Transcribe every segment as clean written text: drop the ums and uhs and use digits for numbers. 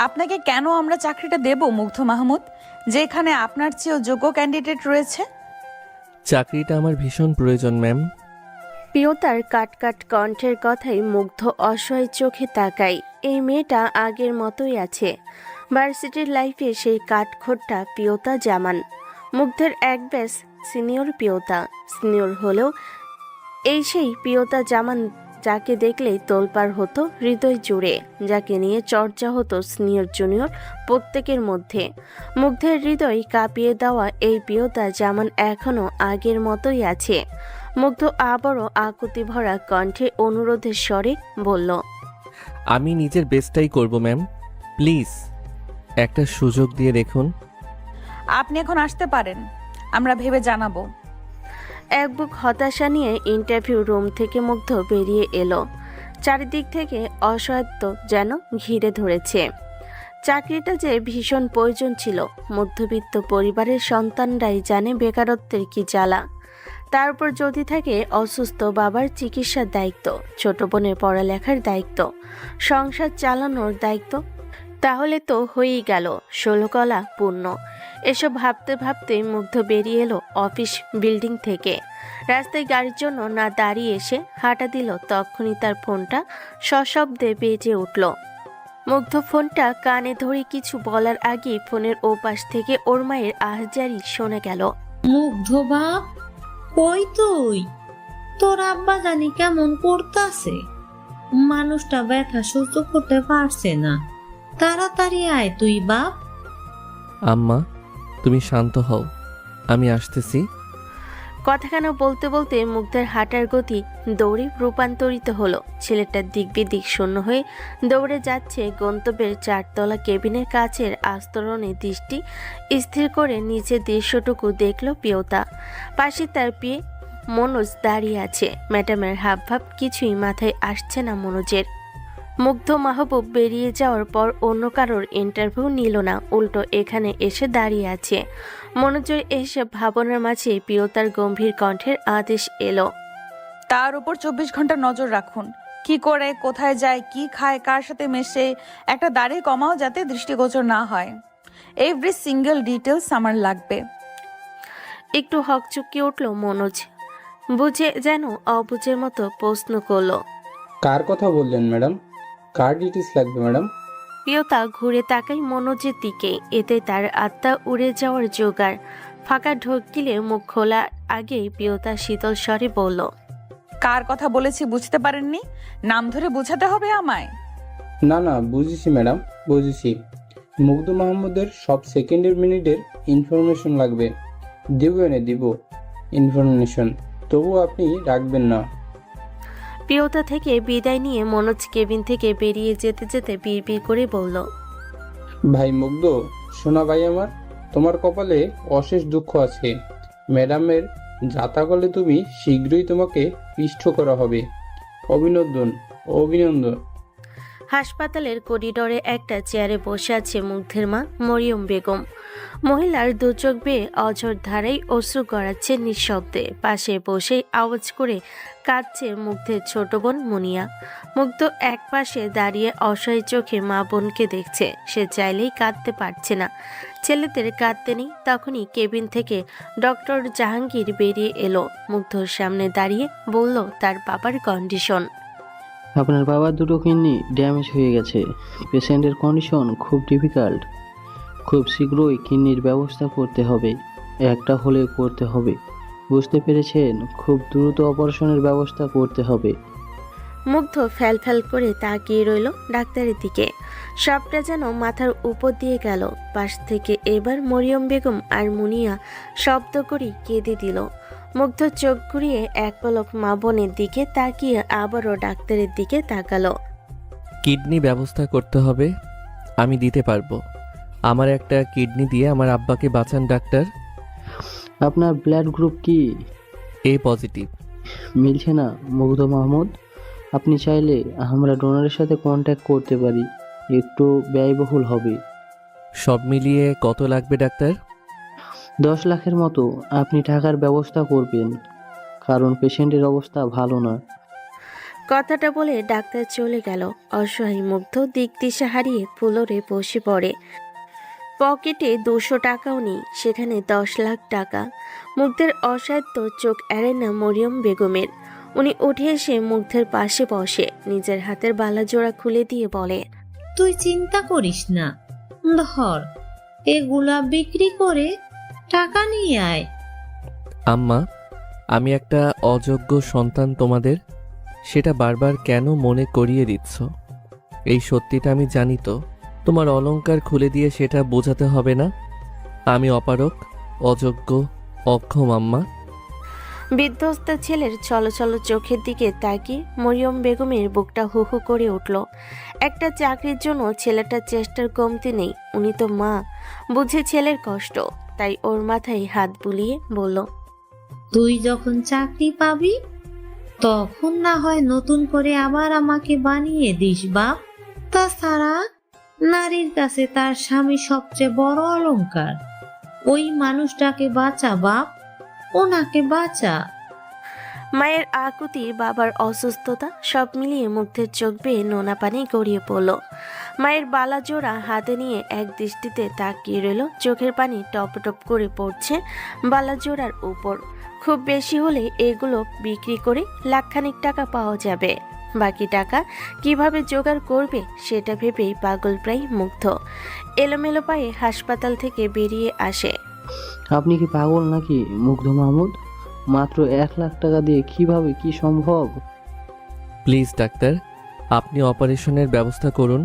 আপনাকে কেন আমরা চাকরিটা দেব মুগ্ধ মাহমুদ, যেখানে আপনার চেয়েও যোগ্য ক্যান্ডিডেট রয়েছে? চাকরিটা আমার ভীষণ প্রয়োজন ম্যাম। প্রিয়তার কাট কণ্ঠের কথাই মুগ্ধ অসহায় চোখে তাকায়। এই মেয়েটা আগের মতোই আছে। ভার্সিটির লাইফে সেই কাঠখোট্টা প্রিয়তা জামান। মুগ্ধের এক ব্যাচ সিনিয়র প্রিয়তা। সিনিয়র হলেও এই সেই প্রিয়তা জামান যাকে দেখলেই তোলপাড় হতো হৃদয় জুড়ে, যাকে নিয়ে চর্চা হতো সিনিয়র জুনিয়র প্রত্যেকের মধ্যে। মুগ্ধের হৃদয় কাঁপিয়ে দেওয়া এই প্রিয়তা জামান এখনও আগের মতোই আছে। মুগ্ধ আবারও আকুতি ভরা কণ্ঠে অনুরোধের স্বরে বলল, আমি নিজের বেস্টটাই করব ম্যাম, প্লিজ একটা সুযোগ দিয়ে দেখুন। আপনি এখন আসতে পারেন, আমরা ভেবে জানাবো। এক বুক হতাশা নিয়ে ইন্টারভিউ রুম থেকে মুগ্ধ বেরিয়ে এলো। চারিদিক থেকে অসহায়ত্ব যেন ঘিরে ধরেছে। চাকরিটা যে ভীষণ প্রয়োজন ছিল। মধ্যবিত্ত পরিবারের সন্তানরাই জানে বেকারত্বের কি জ্বালা। তারপর যদি থাকে অসুস্থ বাবার চিকিৎসার দায়িত্ব, ছোট বোনের পড়ালেখার দায়িত্ব, সংসার চালানোর দায়িত্ব, তাহলে তো হয়েই গেল 16 কলা পূর্ণ। এসব ভাবতে ভাবতে মুগ্ধ বেরিয়ে এলো অফিস বিল্ডিং থেকে। রাস্তায় গাড়ির জন্য না দাঁড়িয়ে এসে হাঁটা দিল, তখনই তার ফোনটা সশব্দে বেজে উঠল। মুগ্ধ ফোনটা কানে ধরে কিছু বলার আগে ফোনের ওপাশ থেকে ওর মায়ের আহজারি শোনা গেল। মুগ্ধ বাপ, কই তুই? তোর আব্বা জানি কেমন করতাছে। মানুষটা ব্যথা সহ্য করতে পারছে না। তাড়াতাড়ি আয় তুই বাপ। আম্মা, তুমি শান্ত হও, আমি আসতেছি। কথাখানা বলতে বলতে মুগ্ধের হাঁটার গতি দৌড়ে রূপান্তরিত হলো। ছেলেটার দিক বিদিক শূন্য হয়ে দৌড়ে যাচ্ছে গন্তব্যের 4তলা কেবিনের কাছের আস্তরণে দৃষ্টি স্থির করে নিচের দৃশ্যটুকু দেখল প্রিয়তা। পাশে তার পেয়ে মনোজ দাঁড়িয়ে আছে। ম্যাডামের হাবভাব কিছুই মাথায় আসছে না মনোজের। মুগ্ধ মাহবুব বেরিয়ে যাওয়ার পর অন্য কারোর ইন্টারভিউ নিল না, উল্টো এখানে এসে দাঁড়িয়ে আছে। মনোজের এসব ভাবনার মাঝে প্রিয়তার গম্ভীর কণ্ঠের আদেশ এলো, তার উপর 24 ঘন্টা নজর রাখুন। কি করে, কোথায় যায়, কি খায়, কার সাথে মেশে, একটা দাড়ি কমাও যাতে দৃষ্টিগোচর না হয়। এভরি সিঙ্গেল ডিটেলস আমার লাগবে। একটু হকচকিয়ে উঠল মনোজ। বুঝে যেন অবুঝের মতো প্রশ্ন করলো, কার কথা বললেন ম্যাডাম? কার ডিটেলস লাগবে ম্যাডাম? প্রিয়তা ঘুরে তাকাই মনোজের দিকে। এতে তার আত্মা উড়ে যাওয়ার জোগাড়। ফাঁকা ঢোক গিলে মুখ খোলা আগেই প্রিয়তা শীতল স্বরে বলল, কার কথা বলেছি বুঝতে পারেননি? নাম ধরে বোঝাতে হবে আমায়? না না, বুঝেছি ম্যাডাম, বুঝেছি। মুগ্ধ মাহমুদের সব সেকেন্ডের মিনিটের ইনফরমেশন লাগবে। দিব ইনফরমেশন, তবু আপনি রাখবেন না। প্রিয়তা থেকে বিদায় নিয়ে মনোজ কেবিন থেকে বেরিয়ে যেতে যেতে বিড়বিড় করে বলল, ভাই মুগ্ধ, শোনা ভাই আমার, তোমার কপালে অশেষ দুঃখ আছে। ম্যাডামের যাতাকলে তুমি শীঘ্রই তোমাকে পিষ্ট করা হবে। অভিনন্দন, অভিনন্দন। হাসপাতালের করিডোরে একটা চেয়ারে বসে আছে মুগ্ধের মা মরিয়ম বেগম। মহিলার দু চোখ বেয়ে অঝোর ধারাই অশ্রু গড়াচ্ছে নিঃশব্দে। পাশে বসেই আওয়াজ করে কাঁদছে মুগ্ধের ছোট বোন মুনিয়া। মুগ্ধ এক পাশে দাঁড়িয়ে অসহায় চোখে মা বোনকে দেখছে। সে চাইলেই কাঁদতে পারছে না, ছেলেদের কাঁদতে নেই। তখনই কেবিন থেকে ডক্টর জাহাঙ্গীর বেরিয়ে এলো। মুগ্ধর সামনে দাঁড়িয়ে বলল তার বাবার কন্ডিশন। আপনার বাবার দুটো কিডনি ড্যামেজ হয়ে গেছে। পেশেন্টের কন্ডিশন খুব ডিফিকাল্ট। খুব শীঘ্রই কিডনির ব্যবস্থা করতে হবে, একটা হলে করতে হবে, বুঝতে পেরেছেন? খুব দ্রুত অপারেশনের ব্যবস্থা করতে হবে। মুগ্ধ ফ্যাল ফ্যাল করে তাকিয়ে রইল ডাক্তারের দিকে। সবটা যেন মাথার উপর দিয়ে গেল। পাশ থেকে এবার মরিয়ম বেগম আর মুনিয়া শব্দ করে কেঁদে দিল। মুগ্ধ চোখ ঘুরিয়ে এক পলক মা বোনের দিকে তাকিয়ে আবারও ডাক্তারের দিকে তাকালো। কিডনি ব্যবস্থা করতে হবে, আমি দিতে পারবো। আমার একটা কিডনি দিয়ে আমার আব্বাকে বাঁচান ডাক্তার। আপনার ব্লাড গ্রুপ কি? এ পজিটিভ। মিলছে না মুগ্ধ মাহমুদ। আপনি চাইলে আমরা ডোনারের সাথে কন্ট্যাক্ট করতে পারি, একটু ব্যয়বহুল হবে। সব মিলিয়ে কত লাগবে ডাক্তার? 10 লাখের মতো আপনি টাকার ব্যবস্থা করবেন, কারণ পেশেন্টের অবস্থা ভালো না। কথাটা বলে ডাক্তার চলে গেল। অসহায় মুগ্ধ দিক দিশা হারিয়ে ফ্লোরে বসে পড়ে। পকেটে 200 টাকাও নেই, সেখানে 10 লাখ টাকা। মুগ্ধের অসাধ্য চোখ এড়ে না মরিয়ম বেগমের। উনি উঠে এসে মুগ্ধের পাশে বসে নিজের হাতের বালা জোড়া খুলে দিয়ে বলে, তুই চিন্তা করিস না, ধর এগুলা বিক্রি করে টাকা নিয়ে আয়। আম্মা, আমি একটা অযোগ্য সন্তান তোমাদের, সেটা বারবার কেন মনে করিয়ে দিচ্ছ? এই সত্যিটা আমি জানি তো, তোমার অলংকার খুলে দিয়ে সেটা বোঝাতে হবে না। আমি অপারক, অযোগ্য, অক্ষম আম্মা। বিধ্বস্ত ছেলের ছলছল চোখের দিকে তাকিয়ে মরিয়ম বেগমের বুকটা হু হু করে উঠল। একটা চাকরির জন্য ছেলেটার চেষ্টার কমতি নেই। উনি তো মা, বুঝে ছেলের কষ্ট, তাই ওর মাথায় হাত বুলিয়ে বলল, তুই যখন চাকরি পাবি তখন না হয় নতুন করে আবার আমাকে বানিয়ে দিস বাপ। তাছাড়া নারীর কাছে তার স্বামী সবচেয়ে বড় অলংকার। ওই মানুষটাকে বাঁচা বাপ, ওনাকে বাঁচা। মায়ের আকুতি, বাবার অসুস্থতা সব মিলিয়ে মুগ্ধের চোখ বেয়ে নোনা পানি গড়িয়ে পড়ল। মায়ের বালা জোড়া হাতে নিয়ে এক দৃষ্টিতে তাকিয়ে রইল। চোখের পানি টপ টপ করে পড়ছে বালা জোড়ার উপর। খুব বেশি হলে এগুলো বিক্রি করে লাখখানিক টাকা পাওয়া যাবে। বাকি টাকা কিভাবে জোগাড় করবে সেটা ভেবেই পাগল প্রায় মুগ্ধ। এলোমেলো পায়ে হাসপাতাল থেকে বেরিয়ে আসে। আপনি কি পাগল নাকি মুগ্ধ মাহমুদ? মাত্র 1 লাখ টাকা দিয়ে কিভাবে কি সম্ভব? প্লিজ ডাক্তার, আপনি অপারেশনের ব্যবস্থা করুন,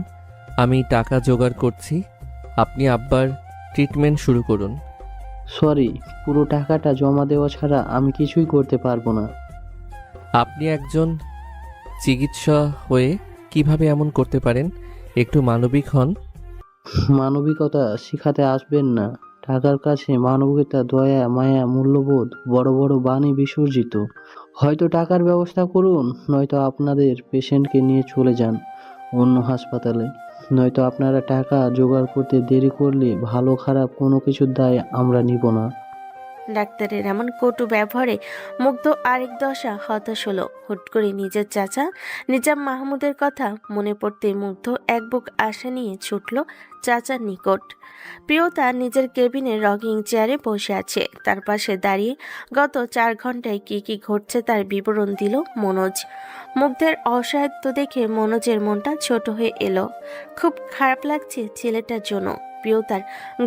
আমি টাকা জোগাড় করছি। আপনি আব্বার ট্রিটমেন্ট শুরু করুন। সরি, পুরো টাকাটা জমা দেওয়া ছাড়া আমি কিছুই করতে পারবো না। আপনি একজন চিকিৎসা হয়ে কিভাবে এমন করতে পারেন? একটু মানবিক হন। মানবিকতা শিখাতে আসবেন না। টাকার কাছে মানবিকতা, দয়া, মায়া, মূল্যবোধ বড় বড় বাণী বিসর্জিত। হয়তো টাকার ব্যবস্থা করুন, নয়তো আপনাদের পেশেন্টকে নিয়ে চলে যান অন্য হাসপাতালে। নয়তো আপনারা টাকা জোগাড় করতে দেরি করলে ভালো খারাপ কোনো কিছুর দায় আমরা নিব না। ডাক্তারের এমন কটু ব্যবহারে মুগ্ধ আরেক দশা হতাশ হলো। হুট করে নিজের চাচা নিজাম মাহমুদের কথা মনে পড়তে মুগ্ধ এক বুক আশা নিয়ে ছুটল চাচার নিকট। প্রিয়তা নিজের কেবিনের রকিং চেয়ারে বসে আছে। তার পাশে দাঁড়িয়ে গত 4 ঘন্টায় কি কি ঘটছে তার বিবরণ দিল মনোজ। মুগ্ধের অসহায়ত্ব দেখে মনোজের মনটা ছোট হয়ে এলো। খুব খারাপ লাগছে ছেলেটার জন্য। প্রিয়তার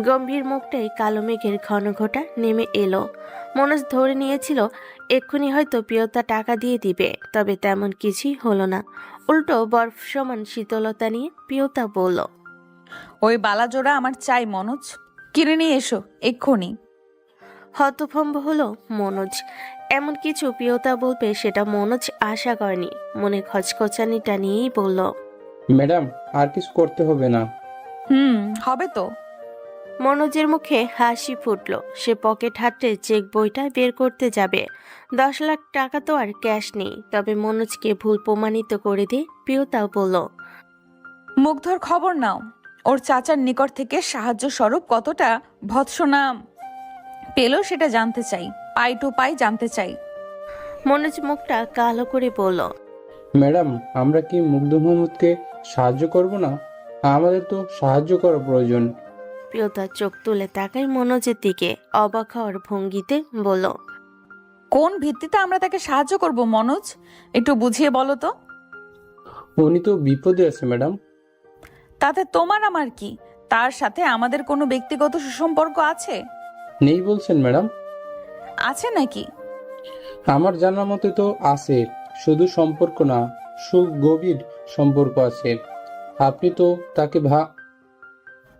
গম্ভীর মুখটাই কালো মেঘের ঘন ঘটা নেমে এলো। মনোজ ধরে নিয়েছিল এক্ষুনি হয়তো প্রিয়তা টাকা দিয়ে দিবে, তবে তেমন কিছুই হলো না। উল্টো বরফ সমান শীতলতা নিয়ে প্রিয়তা বলল, ওই বালা জোড়া আমার চাই মনোজ, কিনে নিয়ে এসো এক্ষুনি। হতভম্ব হলো মনোজ। এমন কিছু প্রিয়তা বলবে সেটা মনোজ আশা করেনি। মনে খচখচানিটা নিয়েই বলল, ম্যাডাম, আর কিছু করতে হবে না। হবে তো। মনোজের মুখে হাসি ফুটল। সে পকেট হাতে চেক বইটা বের করতে যাবে। 10 লাখ টাকা তো আর ক্যাশ নেই, তবে মনোজকে ভুল প্রমাণিত করে দিয়ে প্রিয়তাও বলল, মুগ্ধর খবর নাও, ওর চাচার নিকট থেকে সাহায্য স্বরূপ কতটা ভৎসনা পেল সেটা জানতে চাই, পাই টু পাই জানতে চাই। মনোজ মুখটা কালো করে বলল, ম্যাডাম, আমরা কি মুগ্ধ মাহমুদকে সাহায্য করব না? আমাদের তো সাহায্য করা প্রয়োজন। প্রিয়তা চোখ তুলে তাকায় মনোজের দিকে, অবাক হওয়ার ভঙ্গিতে বলল, কোন ভিত্তিতে আমরা তাকে সাহায্য করব মনোজ, একটু বুঝিয়ে বলো তো। উনি তো বিপদে আছে ম্যাডাম। তাতে তোমার আমার কি? তার সাথে আমাদের কোনো ব্যক্তিগত সুসম্পর্ক আছে? নেই বলছেন ম্যাডাম? আছে নাকি? আমার জানার মতে তো আছে। শুধু সম্পর্ক না, সুগভীর সম্পর্ক আছে। আপনি তো তাকে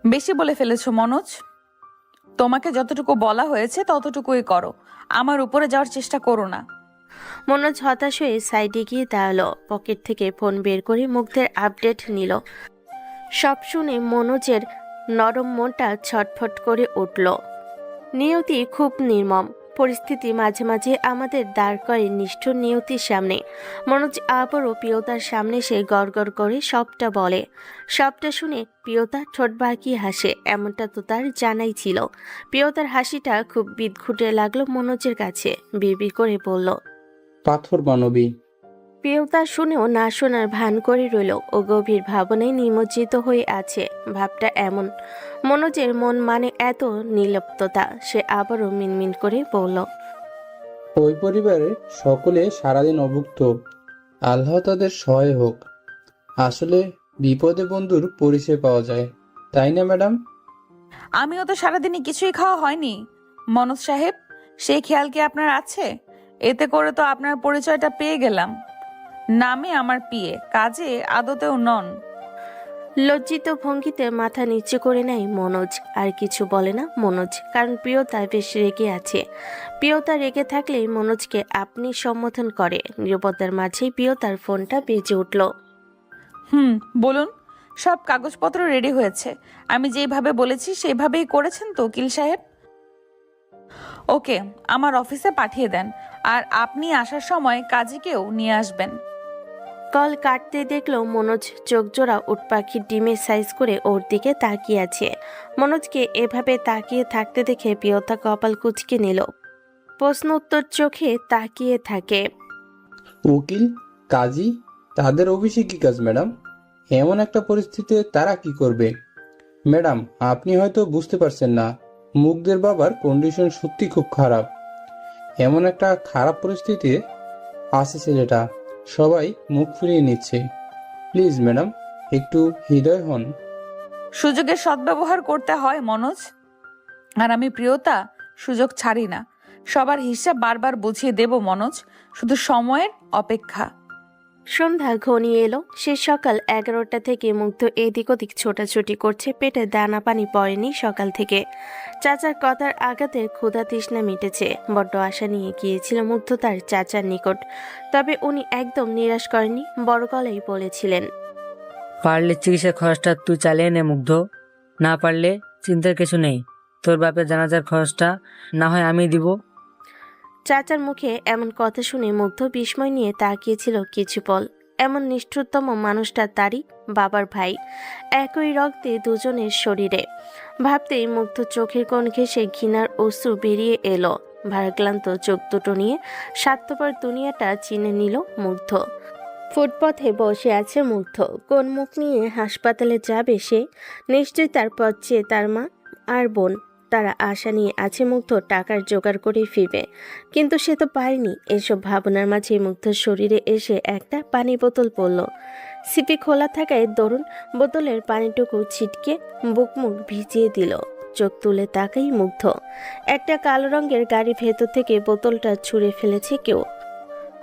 বেশি বলে ফেলেছো মনোজ। তোমাকে যতটুকু বলা হয়েছে ততটুকুই করো, আমার উপরে যাওয়ার চেষ্টা করো না। মনোজ হতাশ হয়ে সাইডে গিয়ে দাঁড়ালো। পকেট থেকে ফোন বের করে মুগ্ধের আপডেট নিল। সব শুনে মনোজের নরম মনটা ছটফট করে উঠল। নিয়তি খুব নির্মম। পরিস্থিতি মাঝে মাঝে আমাদের দাঁড় করে নিষ্ঠুর নিয়তির সামনে। মনোজ আবারও প্রিয়তার সামনে সে গড়গড় করে সবটা বলে। সবটা শুনে প্রিয়তা ঠোঁট বাঁকিয়ে হাসে, এমনটা তো তার জানাই ছিল। প্রিয়তার হাসিটা খুব বিদঘুটে লাগলো মনোজের কাছে। বিড়বিড় করে বলল, পাথর মানবী। প্রিয়তা শুনেও না শোনার ভান করে রইল ও গভীর ভাবনায় নিমজ্জিত হয়ে আছে। ভাবটা এমন, মনোজের মন মানে এত নির্লিপ্ততা। সে আবারও মিনমিন করে বলল, ওই পরিবারের সকলে সারাদিন অভুক্ত। আল্লাহ তাদের সহায় হোক। আসলে বিপদে বন্ধুর পরিচয় পাওয়া যায়, তাই না ম্যাডাম? আমিও তো সারাদিনই কিছুই খাওয়া হয়নি মনোজ সাহেব, সেই খেয়াল কি আপনার আছে? এতে করে তো আপনার পরিচয়টা পেয়ে গেলাম। নামে আমার পিয়ে, কাজে আদতেও নন। লজ্জিত ভঙ্গিতে মাথা নিচু করে নেয় মনোজ। আর কিছু বলে না মনোজ, কারণ প্রিয়তা বেশ রেগে আছে। প্রিয়তা রেগে থাকলেই মনোজকে আপনি সম্বোধন করে। নিরাপত্তার মাঝেই প্রিয়তার ফোনটা বেজে উঠল। বলুন। সব কাগজপত্র রেডি হয়েছে, আমি যেভাবে বলেছি সেইভাবেই করেছেন তো উকিল সাহেব? ওকে, আমার অফিসে পাঠিয়ে দেন। আর আপনি আসার সময় কাজীকেও নিয়ে আসবেন। কল কাটতে দেখলো মনোজ চোখজোড়া উটপাখির ডিমের সাইজ করে ওর দিকে তাকিয়ে আছে। মনোজকে এভাবে তাকিয়ে থাকতে দেখে প্রিয়তা কপাল কুঁচকে নিল। প্রশ্ন উত্তর চোখে তাকিয়ে থাকে। উকিল, কাজী, তাদের অফিসে কি কাজ ম্যাডাম? এমন একটা পরিস্থিতিতে তারা কি করবে? ম্যাডাম, আপনি হয়তো বুঝতে পারছেন না, মুগ্ধের বাবার কন্ডিশন সত্যি খুব খারাপ। এমন একটা খারাপ পরিস্থিতিতে আছে ছেলেটা, সবাই মুখ ফিরিয়ে নিচ্ছে। প্লিজ ম্যাডাম, একটু হৃদয় হন। সুযোগের সদ্ব্যবহার করতে হয় মনোজ। আর আমি প্রিয়তা সুযোগ ছাড়ি না। সবার হিসাব বারবার বুঝিয়ে দেব মনোজ, শুধু সময়ের অপেক্ষা। সন্ধ্যা ঘনিয়ে এলো। সে সকাল 11টা থেকে মুগ্ধ এদিক ওদিক ছোটাছুটি করছে। পেটে দানা পানি পড়েনি সকাল থেকে। চাচার কথার আঘাতে ক্ষুধা তৃষ্ণা মিটেছে। বড্ড আশা নিয়ে গিয়েছিল মুগ্ধ তার চাচার নিকট, তবে উনি একদম নিরাশ করেননি, বড় গলায় বলেছিলেন, পারলে চিকিৎসার খরচটা তুই চালিয়ে নে মুগ্ধ, না পারলে চিন্তার কিছু নেই, তোর বাপের জানাজার খরচটা না হয় আমি দিব। চাচার মুখে এমন কথা শুনে মুগ্ধ বিস্ময় নিয়ে তাকিয়েছিল কিছু পল। এমন নিষ্ঠুরতম মানুষটা তারই বাবার ভাই, একই রক্তে দুজনের শরীরে। ভাবতেই মুগ্ধ চোখের কোণ ঘেঁষে ঘৃণার অশ্রু বেরিয়ে এলো। ভারাক্লান্ত চোখ দুটো নিয়ে স্বার্থপর দুনিয়াটা চিনে নিল মুগ্ধ। ফুটপথে বসে আছে মুগ্ধ। কোন মুখ নিয়ে হাসপাতালে যাবে সে? নিশ্চয়ই তার পথ চেয়ে তার মা আর বোন। তারা আশা নিয়ে আছে মুগ্ধ টাকার জোগাড় করে ফিরবে, কিন্তু সে তো পারেনি। এসব ভাবনার মাঝে মুগ্ধর শরীরে এসে একটা পানি বোতল পড়ল। সিপি খোলা থাকায় দরুন বোতলের পানিটুকু ছিটকে বুক মুখ ভিজিয়ে দিল। চোখ তুলে তাকাই মুগ্ধ। একটা কালো রঙের গাড়ি ভেতর থেকে বোতলটা ছুঁড়ে ফেলেছে কেউ।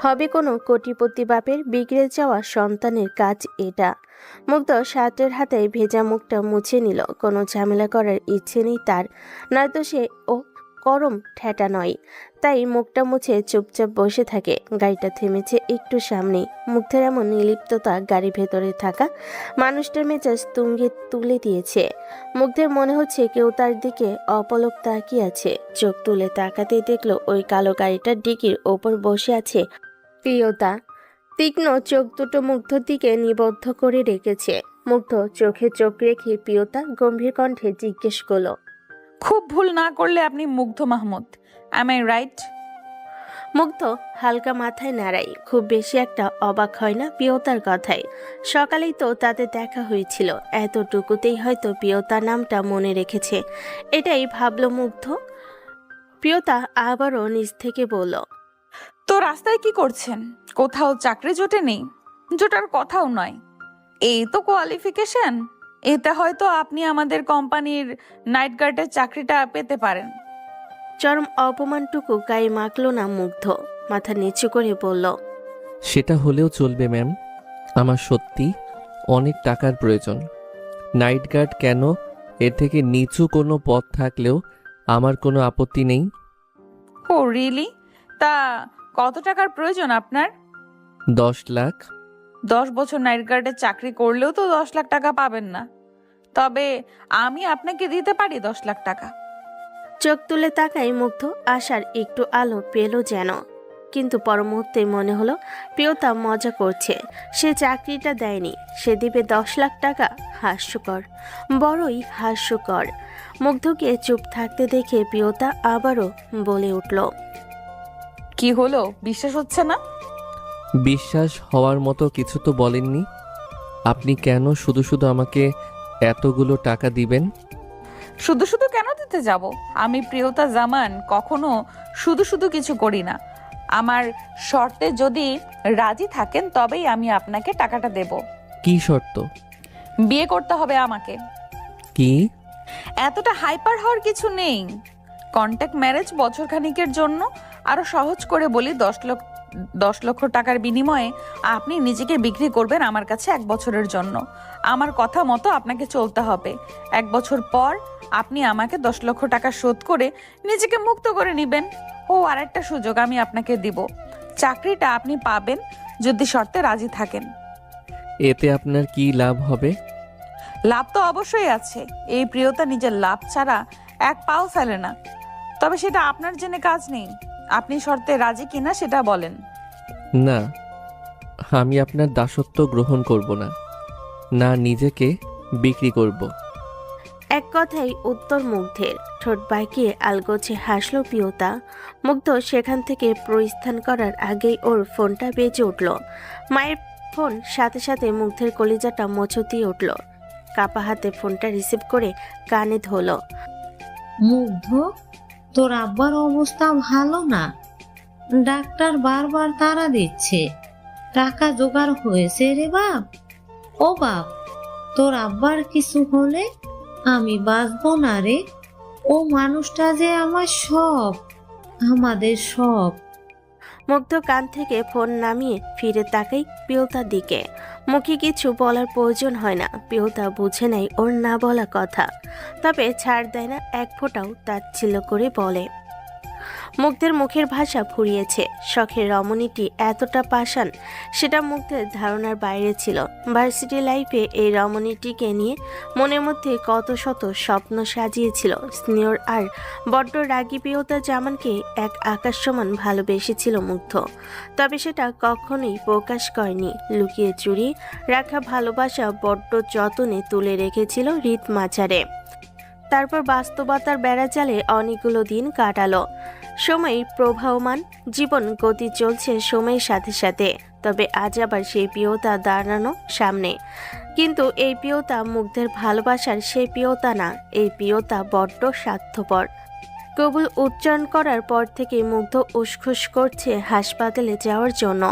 হবে কোনো কোটিপতি বাপের বিগড়ে যাওয়া সন্তানের কাজ এটা। মুগ্ধ শার্টের হাতে ভেজা মুখটা মুছে নিল। কোনো ঝামেলা করার ইচ্ছে নেই তার, নয়তো সে ও গরম ঠেটা নয়। তাই মুখটা মুছে চুপচাপ বসে থাকে। গাড়িটা থেমেছে একটু সামনেই। মুগ্ধের এমন নির্লিপ্ততা গাড়ি ভেতরে থাকা মানুষটার মেজাজ তুঙ্গে তুলে দিয়েছে। মুগ্ধের মনে হচ্ছে কেউ তার দিকে অপলক তাকিয়ে আছে। চোখ তুলে তাকাতেই দেখলো ওই কালো গাড়িটার ডিকির ওপর বসে আছে প্রিয়তা। তীক্ষ্ণ চোখ দুটো মুগ্ধর দিকে নিবদ্ধ করে রেখেছে। মুগ্ধ চোখে চোখ রেখে প্রিয়তা গম্ভীর কণ্ঠে জিজ্ঞেস করল, খুব ভুল না করলে আপনি মুগ্ধ মাহমুদ, অ্যাম আই রাইট? মুগ্ধ হালকা মাথায় নাড়াই। খুব বেশি একটা অবাক হয় না প্রিয়তার কথায়। সকালেই তো তাদের দেখা হয়েছিল, এতটুকুতেই হয়তো প্রিয়তা নামটা মনে রেখেছে, এটাই ভাবল মুগ্ধ। প্রিয়তা আবারও নিজ থেকে বলল, তো রাস্তায় কি করছেন? কোথাও চাকরি জোটে নেই? জোটার কথাও নয়, এই তো কোয়ালিফিকেশন, এতে হয়তো আপনি আমাদের কোম্পানির নাইট গার্ডের চাকরিটা পেতে পারেন। চরম অপমানটুকু গায়ে মাখল না মুগ্ধ। মাথা নিচু করে বলল, সেটা হলেও চলবে ম্যাম, আমার সত্যি অনেক টাকার প্রয়োজন। নাইট গার্ড কেন, এর থেকে নিচু কোনো পদ থাকলেও আমার কোনো আপত্তি নেই। ও রিয়েলি? তা কত টাকার প্রয়োজন আপনার? 10 লাখ। 10 বছর নাইট গার্ডের চাকরি করলেও তো 10 লাখ টাকা পাবেন না। তবে আমি আপনাকে দিতে পারি 10 লাখ টাকা। চোখ তুলে তাকাই মুগ্ধ। আশার একটু আলো পেল যেন, কিন্তু পর মুহূর্তে মনে হলো প্রিয়তা মজা করছে। সে চাকরিটা দেয়নি, সে দিবে 10 লাখ টাকা। হাস্যকর, বড়ই হাস্যকর। মুগ্ধকে চুপ থাকতে দেখে প্রিয়তা আবারও বলে উঠল, কি হলো, বিশ্বাস হচ্ছে না? বিশ্বাস হওয়ার মতো কিছু তো বলেননি। আপনি কেন শুধু শুধু আমাকে এতগুলো টাকা দিবেন? শুধু শুধু কেন দিতে যাব? আমি প্রিয়তা জামান কখনো শুধু শুধু কিছু করি না। আমার শর্তে যদি রাজি থাকেন তবেই আমি আপনাকে টাকাটা দেব। কি শর্ত? বিয়ে করতে হবে আমাকে। কি? এতটা হাইপার হওয়ার কিছু নেই। কন্ট্যাক্ট ম্যারেজ বছরখানিকের জন্য। আরো সহজ করে বলি, 10 লক্ষ টাকার বিনিময়ে আপনি নিজেকে বিক্রি করবেন আমার কাছে 1 বছরের জন্য। আমার কথা মতো আপনাকে চলতে হবে। 1 বছর পর আপনি আমাকে 10 লক্ষ টাকা শোধ করে নিজেকে মুক্ত করে নেবেন। ও আরেকটা সুযোগ আমি আপনাকে দিব। চাকরিটা আপনি পাবেন যদি শর্তে রাজি থাকেন। এতে আপনার কি লাভ হবে? লাভ তো অবশ্যই আছে। এই প্রিয়তা নিজের লাভ ছাড়া 1 পাও ফেলে না। তবে সেটা আপনার জেনে কাজ নেই। আপনি শর্তে রাজি কিনা সেটা বলেন। না, আমি আপনার দাসত্ব গ্রহণ করব না, না নিজেকে বিক্রি করব। এক কথাই উত্তর মুগ্ধের। ঠোঁট বাঁকিয়ে আলগোছে হাসল প্রিয়তা। মুগ্ধ সেখান থেকে প্রস্থান করার আগেই ওর ফোনটা বেজে উঠল। মায়ের ফোন সাথে সাথে মুগ্ধের কলিজাটা মোচড় দিয়ে উঠল। কাপা হাতে ফোনটা রিসিভ করে কানে ধরল। মুগ্ধ, তোর আব্বার অবস্থা ভালো না। ডাক্তার বারবার তাড়া দিচ্ছে। টাকা জোগাড় হয়েছে রে বাপ। ও বাপ, তোর আব্বার কিছু হলে আমি বাঁচবো না রে। ও মানুষটা যে আমার সব, আমাদের সব। মুগ্ধ কান থেকে ফোন নামিয়ে ফিরে তাকাই প্রিয়তার দিকে। মুখে কিছু বলার প্রয়োজন হয় না। প্রিয়তা বুঝে নেয় ওর না বলা কথা, তবে ছাড় দেয় না এক ফোঁটাও। তাচ্ছিল্য করে বলে। মুগ্ধের মুখের ভাষা ফুরিয়েছে। শখের রমণীটি এতটা পাষাণ সেটা মুগ্ধের ধারণার বাইরে ছিল। ভার্সিটি লাইফে এই রমণীটিকে নিয়ে মনের মধ্যে কত শত স্বপ্ন সাজিয়েছিল স্নেহর। আর বড্ড রাগী প্রিয়তা জামানকে এক আকাশ সমান ভালোবেসেছিল মুগ্ধ। তবে সেটা কখনোই প্রকাশ করেনি। লুকিয়ে চুরিয়ে রাখা ভালোবাসা বড্ড যতনে তুলে রেখেছিল হৃদ মাঝারে। তারপর বাস্তবতার বেড়াজালে অনেকগুলো দিন কাটালো। সময় প্রবাহমান, জীবন গতি চলছে সময়ের সাথে সাথে। তবে আজ আবার সেই প্রিয়তা দাঁড়ানো সামনে। কিন্তু এই প্রিয়তা মুগ্ধের ভালোবাসার সেই প্রিয়তা না। এই প্রিয়তা বড্ড স্বার্থপর। কবুল উচ্চারণ করার পর থেকে মুগ্ধ উসখুস করছে হাসপাতালে যাওয়ার জন্য।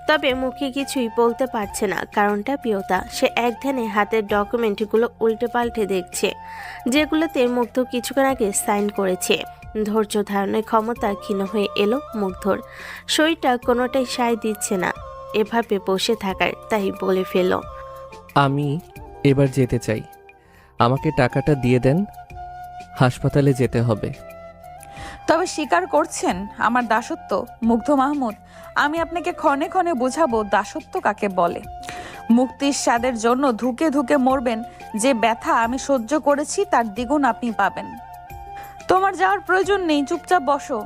তবে মুখে কিছুই বলতে পারছে না। কারণটা প্রিয়তা। সে এক ধ্যানে হাতের ডকুমেন্টগুলো উল্টে পাল্টে দেখছে, যেগুলোতে মুগ্ধ কিছুক্ষণ আগে সাইন করেছে। ধৈর্য ধারণের ক্ষমতা ক্ষীণ হয়ে এলো মুগ্ধর। শরীরটা কোনোটাই সায় দিচ্ছে না এভাবে বসে থাকার। তাই বলে ফেল। আমি এবার যেতে চাই, আমাকে টাকাটা দিয়ে দেন, হাসপাতালে যেতে হবে। তবে স্বীকার করছেন আমার দাসত্ব? মুগ্ধ মাহমুদ, আমি আপনাকে ক্ষণে ক্ষণে বোঝাবো দাসত্ব কাকে বলে। মুক্তির স্বাদের জন্য ধুকে ধুকে মরবেন। যে ব্যথা আমি সহ্য করেছি তার দ্বিগুণ আপনি পাবেন। তোমার যাওয়ার প্রয়োজন নেই, চুপচাপ বসো।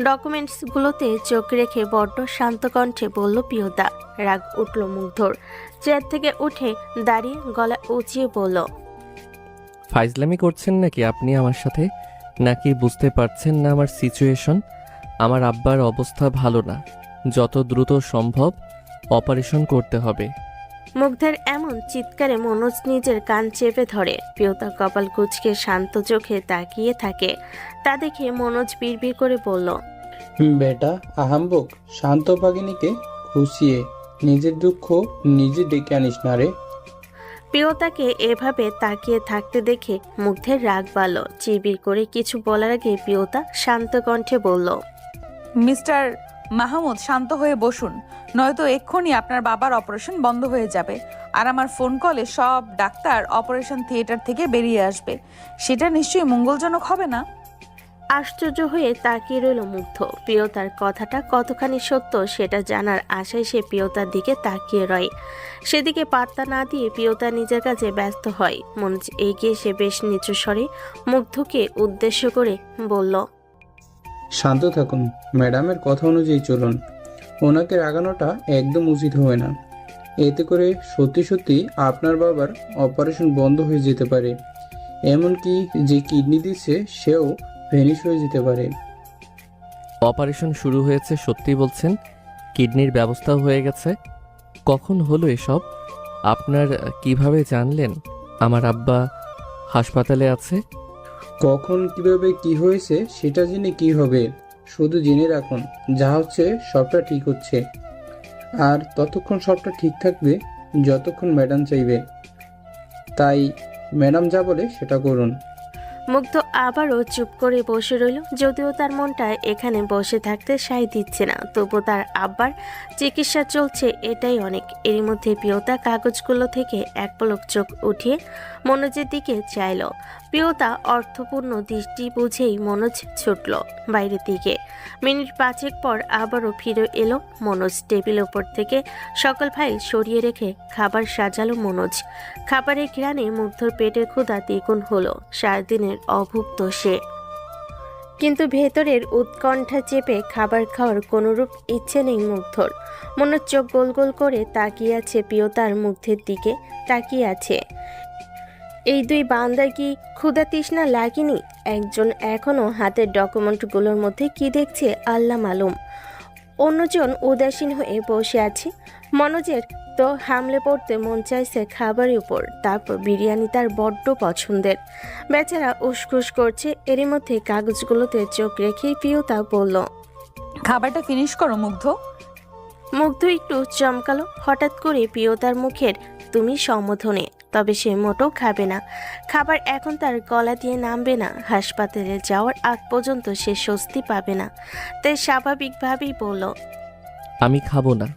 ডকুমেন্টসগুলোতে চোখ রেখে বড্ড শান্ত কণ্ঠে বলল প্রিয়তা। রাগ উঠল মুগ্ধর। চেয়ার থেকে উঠে দাঁড়িয়ে গলা উঁচিয়ে বলল। ফাইজলামি করছেন নাকি আপনি আমার সাথে? নাকি বুঝতে পারছেন না আমার সিচুয়েশন? আমার আব্বার অবস্থা ভালো না, যত দ্রুত সম্ভব অপারেশন করতে হবে। মুগ্ধের এমন চিৎকারে মনোজ নিজের কান চেপে ধরে। প্রিয়তা কপাল কুঁচকে শান্ত চোখে তাকিয়ে থাকে। তা দেখে মনোজ বিড়বিড় করে বলল। বেটা আহাম্বক, শান্ত ভাগিনীকে খুশিয়ে নিজের দুঃখ নিজে ডেকে আনিস না রে। প্রিয়তাকে এভাবে তাকিয়ে থাকতে দেখে মুগ্ধের রাগ বাড়ল। চিবির করে কিছু বলার আগে প্রিয়তা শান্ত কণ্ঠে বলল। মিস্টার মাহমুদ, শান্ত হয়ে বসুন, নয়তো এক্ষুনি আপনার বাবার অপারেশন বন্ধ হয়ে যাবে। আর আমার ফোন কলে সব ডাক্তার অপারেশন থিয়েটার থেকে বেরিয়ে আসবে। সেটা নিশ্চয়ই মঙ্গলজনক হবে না। আশ্চর্য হয়ে তাকিয়ে রইল মুগ্ধ। প্রিয়তার কথাটা কতখানি সত্য সেটা জানার আশায় সে প্রিয়তার দিকে তাকিয়ে রয়। সেদিকে পাত্তা না দিয়ে প্রিয়তা নিজের কাছে ব্যস্ত হয়। মনোজ এগিয়ে সে বেশ নিচু স্বরে মুগ্ধকে উদ্দেশ্য করে বলল। শান্ত থাকুন, ম্যাডামের কথা অনুযায়ী চলুন। ওনাকে রাগানোটা একদম উচিত হবে না। এতে করে সত্যি সত্যি আপনার বাবার অপারেশন বন্ধ হয়ে যেতে পারে। এমনকি যে কিডনি দিচ্ছে সেও ভ্যানিশ হয়ে যেতে পারে। অপারেশন শুরু হয়েছে সত্যি বলছেন? কিডনির ব্যবস্থাও হয়ে গেছে। কখন হলো এসব? আপনার কিভাবে জানলেন আমার আব্বা হাসপাতালে আছে? কখন কিভাবে কি হয়েছে সেটা জেনে কি হবে, শুধু জেনে রাখুন যা হচ্ছে সবটা ঠিক হচ্ছে। আর ততক্ষণ সবটা ঠিক থাকবে যতক্ষণ ম্যাডাম চাইবে। তাই ম্যাডাম যা বলে সেটা করুন। মুগ্ধ আবারও চুপ করে বসে রইল। যদিও তার মনটা এখানে বসে থাকতে সায় দিচ্ছে না, তবু তার আব্বার চিকিৎসা চলছে, এটাই অনেক। এরই মধ্যে প্রিয়তা কাগজগুলো থেকে এক পলক চোখ উঠিয়ে মনোজের দিকে চাইল। প্রিয়তা অর্থপূর্ণ দৃষ্টি বুঝেই মনোজ ছুটল বাইরের দিকে। মিনিট 5 পর আবারও ফিরে এলো মনোজ। টেবিল ওপর থেকে সকল ফাইল সরিয়ে রেখে খাবার সাজালো মনোজ। খাবারের ঘ্রাণে মুগ্ধর পেটের ক্ষুধা দ্বিগুণ হলো। সারাদিনের অভুক্ত সে, কিন্তু ভেতরের উৎকণ্ঠা চেপে খাবার খাওয়ার কোনোরূপ ইচ্ছে নেই মুগ্ধর। মনোজ চোখ গোল গোল করে তাকিয়ে আছে প্রিয়তার মুগ্ধের দিকে, তাকিয়ে আছে। এই দুই বান্দার কি ক্ষুধা তৃষ্ণা লাগেনি? একজন এখনো হাতের ডকুমেন্টগুলোর মধ্যে কি দেখছে আল্লাহ মালুম, অন্যজন উদাসীন হয়ে বসে আছে। মনোজের তো হামলে পড়তে মন চাইছে খাবারের উপর। তারপর বিরিয়ানি তার বড্ড পছন্দের। বেচারা উসখুস করছে। এরই মধ্যে কাগজগুলোতে চোখ রেখে প্রিয়তা বলল, খাবারটা ফিনিশ করো মুগ্ধ। মুগ্ধ একটু চমকালো হঠাৎ করে প্রিয়তার মুখের তুমি সম্বোধনে। তবে সে মোটেও খাবে না। খাবার এখন তার গলা দিয়ে নামবে না। হাসপাতালে যাওয়ার আগ পর্যন্ত সে স্বস্তি পাবে না। তাই স্বাভাবিকভাবেই বলল, আমি খাবো না।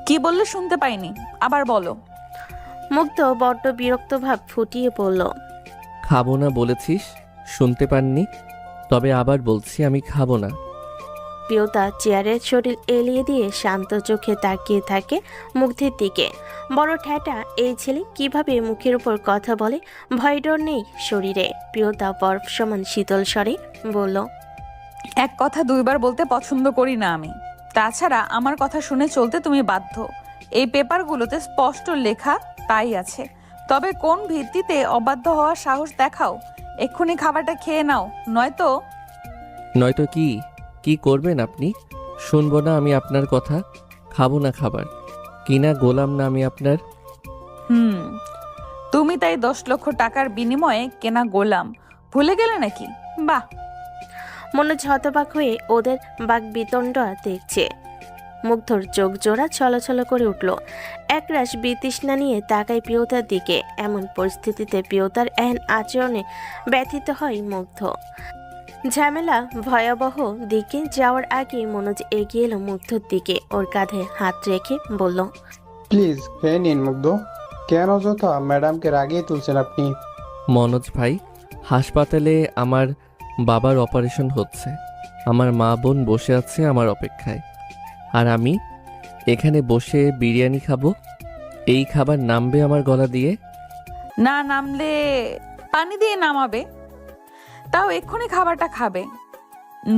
কি বললে শুনতে পাইনি, আবার বলো। মুগ্ধ বড্ড বিরক্ত ভাব ফুটিয়ে বলল, খাবো না বলেছিস, শুনতে পাননি? তবে আবার বলছি আমি খাবো না। প্রিয়তা চেয়ারের শরীর এলিয়ে দিয়ে শান্ত চোখে তাকিয়ে থাকে মুগ্ধের দিকে। বড় ঠ্যাটা এই ছেলে, কিভাবে মুখের উপর কথা বলে, ভয় ডর নেই শরীরে। প্রিয়তা বরফ সমান শীতল স্বরে বলল, এক কথা দুইবার বলতে পছন্দ করি না আমি। তাছাড়া আমার কথা শুনে চলতে তুমি বাধ্য। এই পেপারগুলোতে স্পষ্ট লেখা তাই আছে। তবে কোন ভিত্তিতে অবাধ্য হওয়ার সাহস দেখাও? এক্ষুনি খাবারটা খেয়ে নাও, নয়তো নয়তো কি? কি করবেন আপনি? শুনবো না আমি আপনার কথা। খাবো না খাবার। কিনা গোলাম না আমি আপনার। তুমি তাই 10 লক্ষ টাকার বিনিময়ে কেনা গোলাম ভুলে গেলে নাকি? বাহ। মনোজ হতবাক হয়ে ওদের বাক বিতণ্ডা দেখছে। মুগ্ধর চোখ জোড়া ছলছল করে উঠল। একরাশ বিতৃষ্ণা নিয়ে তাকায় প্রিয়তার দিকে। এমন পরিস্থিতিতে প্রিয়তার এহেন আচরণে ব্যথিত হয় মুগ্ধ। ঝামেলা ভয়াবহ দিকে যাওয়ার আগে মনোজ এগিয়ে এলো মুগ্ধর দিকে। ওর কাঁধে হাত রেখে বলল, প্লিজ খেয়ে নিন মুগ্ধ। কেন যথা ম্যাডামকে রাগিয়ে তুলছেন আপনি? মনোজ ভাই, হাসপাতালে আমার বাবার অপারেশন হচ্ছে। আমার মা বোন বসে আছে আমার অপেক্ষায়। আর আমি এখানে বসে বিরিয়ানি খাবো? এই খাবার নামবে আমার গলা দিয়ে? না নামলে পানি দিয়ে নামাবে। তাও এক্ষুনি খাবারটা খাবে।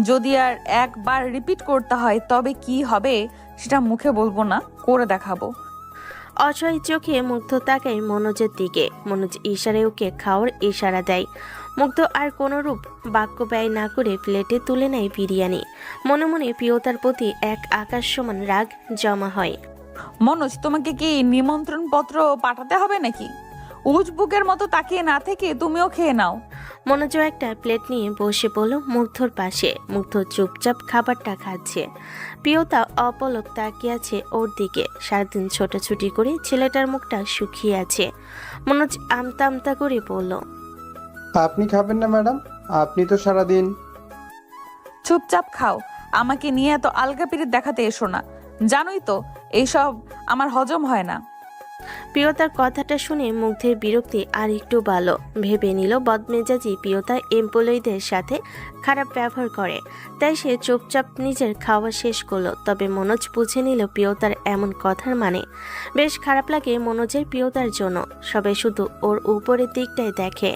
যদি আর একবার রিপিট করতে হয় তবে কি হবে সেটা মুখে বলবো না, করে দেখাবো। অসহায় চোখে মুগ্ধ তাকায় মনোজের দিকে। মনোজ ইশারায় ওকে খাওয়ার ইশারা দেয়। মুগ্ধ আর কোনোরূপ বাক্য ব্যয় না করে প্লেটে তুলে নেয় বিরিয়ানি। মনে মনে প্রিয়তার প্রতি এক আকাশ সমান রাগ জমা হয়। মনোজ, তোমাকে কি নিমন্ত্রণ পত্র পাঠাতে হবে নাকি? উজবুকের মতো তাকিয়ে না থেকে তুমিও খেয়ে নাও। মনোজ একটা প্লেট নিয়ে বসে পড়ল মুগ্ধর পাশে। মুগ্ধ চুপচাপ খাবারটা খাচ্ছে। প্রিয়তা অপলক তাকিয়ে আছে ওর দিকে। সারাদিন ছোটাছুটি করে ছেলেটার মুখটা শুকিয়ে আছে। মনোজ আমতা আমতা করে বলল, আপনি খাবেন না ম্যাডাম? আপনি তো সারাদিন। চুপচাপ খাও। আমাকে নিয়ে এত আলগাপিরিত দেখাতে এসো না। জানোই তো এইসব আমার হজম হয় না। প্রিয়তার কথাটা শুনে মুগ্ধের বিরক্তি আর একটু ভালো। ভেবে নিল বদমেজাজি প্রিয়তা এমপ্লয়ীদের সাথে খারাপ ব্যবহার করে, তাই সে চুপচাপ নিজের খাওয়া শেষ করলো। তবে মনোজ বুঝে নিল প্রিয়তার এমন কথার মানে। বেশ খারাপ লাগে মনোজের প্রিয়তার জন্য। সবাই শুধু ওর উপরের দিকটাই দেখে।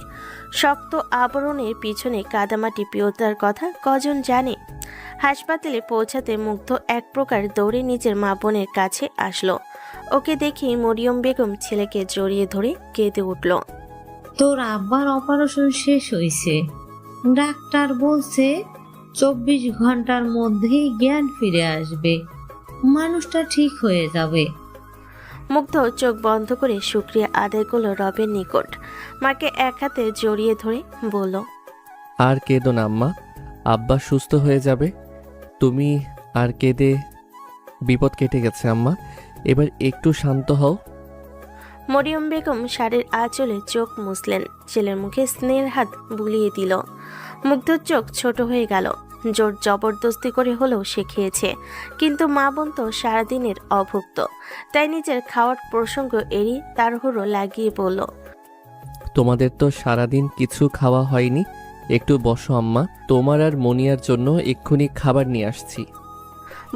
শক্ত আবরণের পিছনে কাদামাটি প্রিয়তার কথা কজন জানে? হাসপাতালে পৌঁছাতে মুগ্ধ এক প্রকার দৌড়ে নিজের মা বোনের কাছে আসলো। ওকে দেখে মরিয়ম বেগম ছেলেকে জড়িয়ে ধরে কেঁদে উঠল। তোর আব্বার অপারেশন শেষ হয়েছে। ডাক্তার বলছে 24 ঘন্টার মধ্যেই জ্ঞান ফিরে আসবে। মানুষটা ঠিক হয়ে যাবে। মুগ্ধ চোখ বন্ধ করে শুক্রিয়া আদায় করলো রবের নিকট। মাকে এক হাতে জড়িয়ে ধরে বলল, আর কেঁদো না আম্মা, আব্বা সুস্থ হয়ে যাবে। তুমি আর কেঁদে বিপদ কেটে গেছে আম্মা, এবার একটু শান্ত হও। মরিয়ম বেগম শাড়ির আঁচলে চোখ মুছলেন, ছেলের মুখে স্নেহের হাত বুলিয়ে দিল। মুগ্ধর চোখ ছোট হয়ে গেল। জোর জবরদস্তি করে হলেও সে খেয়েছে, কিন্তু মা বোন তো সারাদিনের অভুক্ত, তাই নিজের খাওয়ার প্রসঙ্গ এড়িয়ে তাড়াহুড়ো লাগিয়ে বলল, তোমাদের তো সারাদিন কিছু খাওয়া হয়নি, একটু বসো আম্মা, তোমার আর মনিয়ার জন্য এক্ষুনি খাবার নিয়ে আসছি।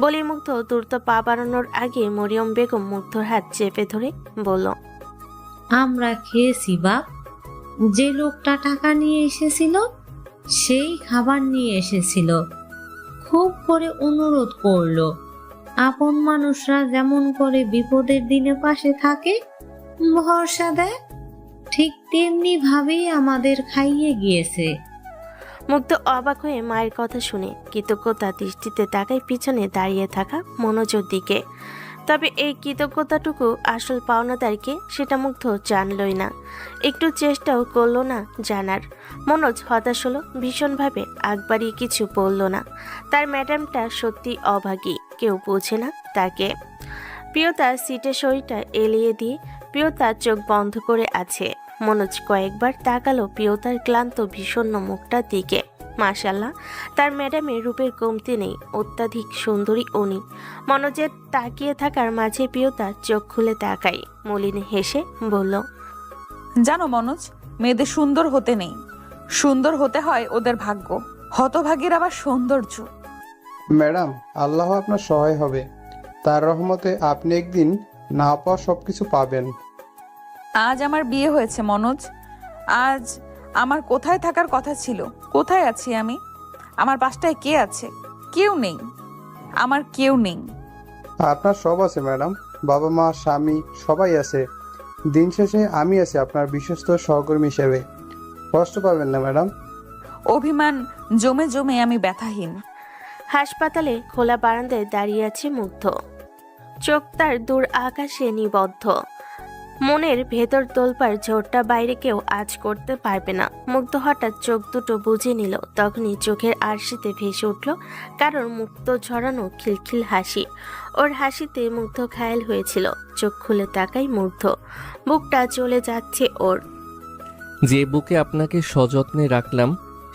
বলি মুগ্ধ দ্রুত পা বাড়ানোর আগে মরিয়ম বেগম মুগ্ধর হাত চেপে ধরে বলল, আমরা খেয়েছি বাপ, যে লোকটা টাকা নিয়ে এসেছিল সেই খাবার নিয়ে এসেছিল, খুব করে অনুরোধ করলো। আপন মানুষরা যেমন করে বিপদের দিনে পাশে থাকে, ভরসা দেয়, ঠিক তেমনি ভাবেই আমাদের খাইয়ে গিয়েছে। মুগ্ধ অবাক হয়ে মায়ের কথা শুনে কৃতজ্ঞতা দৃষ্টিতে তাকায় পিছনে দাঁড়িয়ে থাকা মনোজের দিকে। তবে এই কৃতজ্ঞতাটুকু আসল পাওনাদারকে সেটা মুগ্ধ জানলই না, একটু চেষ্টাও করলো না জানার। মনোজ হতাশ হলো ভীষণভাবে, আগবাড়িয়ে কিছু বলল না। তার ম্যাডামটা সত্যি অভাগী, কেউ বোঝে না তাকে। প্রিয়তার সিটে শরীরটা এলিয়ে দিয়ে প্রিয়তা চোখ বন্ধ করে আছে। মনোজ কয়েকবার তাকালো প্রিয়তার ক্লান্ত বিষণ্ণ মুখটার দিকে। মাশাল্লাহ, তার ম্যাডামের রূপের কমতি নেই, অত্যাধিক সুন্দরী উনি। মনোজের তাকিয়ে থাকার মাঝে প্রিয়তা চোখ খুলে তাকাই, মলিন হেসে বলল, জানো মনোজ, মেয়েদের সুন্দর হতে নেই, সুন্দর হতে হয় ওদের ভাগ্য, হতভাগীর আবার সৌন্দর্য। ম্যাডাম, আল্লাহ আপনার সহায় হবে। তার রহমতে আপনি একদিন না পাওয়া সবকিছু পাবেন। আজ আমার বিয়ে হয়েছে মনোজ, আজ আমার কোথায় থাকার কথা ছিল, কোথায় আছি আমি? আমার পাশটায় কে আছে? কেউ নেই, আমার কেউ নেই। আপনার সব আছে ম্যাডাম, বাবা মা স্বামী সবাই আছে। দিন শেষে আমি আছি আপনার বিশ্বস্ত সহকর্মী হিসেবে। কষ্ট পাবেন না ম্যাডাম। অভিমান জমে জমে আমি ব্যথাহীন। হাসপাতালে খোলা বারান্দায় দাঁড়িয়ে আছে মুগ্ধ, চোখ তার দূর আকাশে নিবদ্ধ। মনের ভেতর তোলপার ঝোরটা বাইরে কেউ আজ করতে পারবে না। মুগ্ধ হঠাৎ চোখ দুটো বুঝে নিল, তখনই চোখের আরশিতে ভেসে উঠল কারোর মুক্ত ঝরানো খিলখিল হাসি। ওর হাসিতে মুগ্ধ ঘায়েল হয়েছিল। চোখ খুলে তাকাই মুগ্ধ, বুকটা চলে যাচ্ছে ওর। যে বুকে আপনাকে সযত্নে রাখলাম,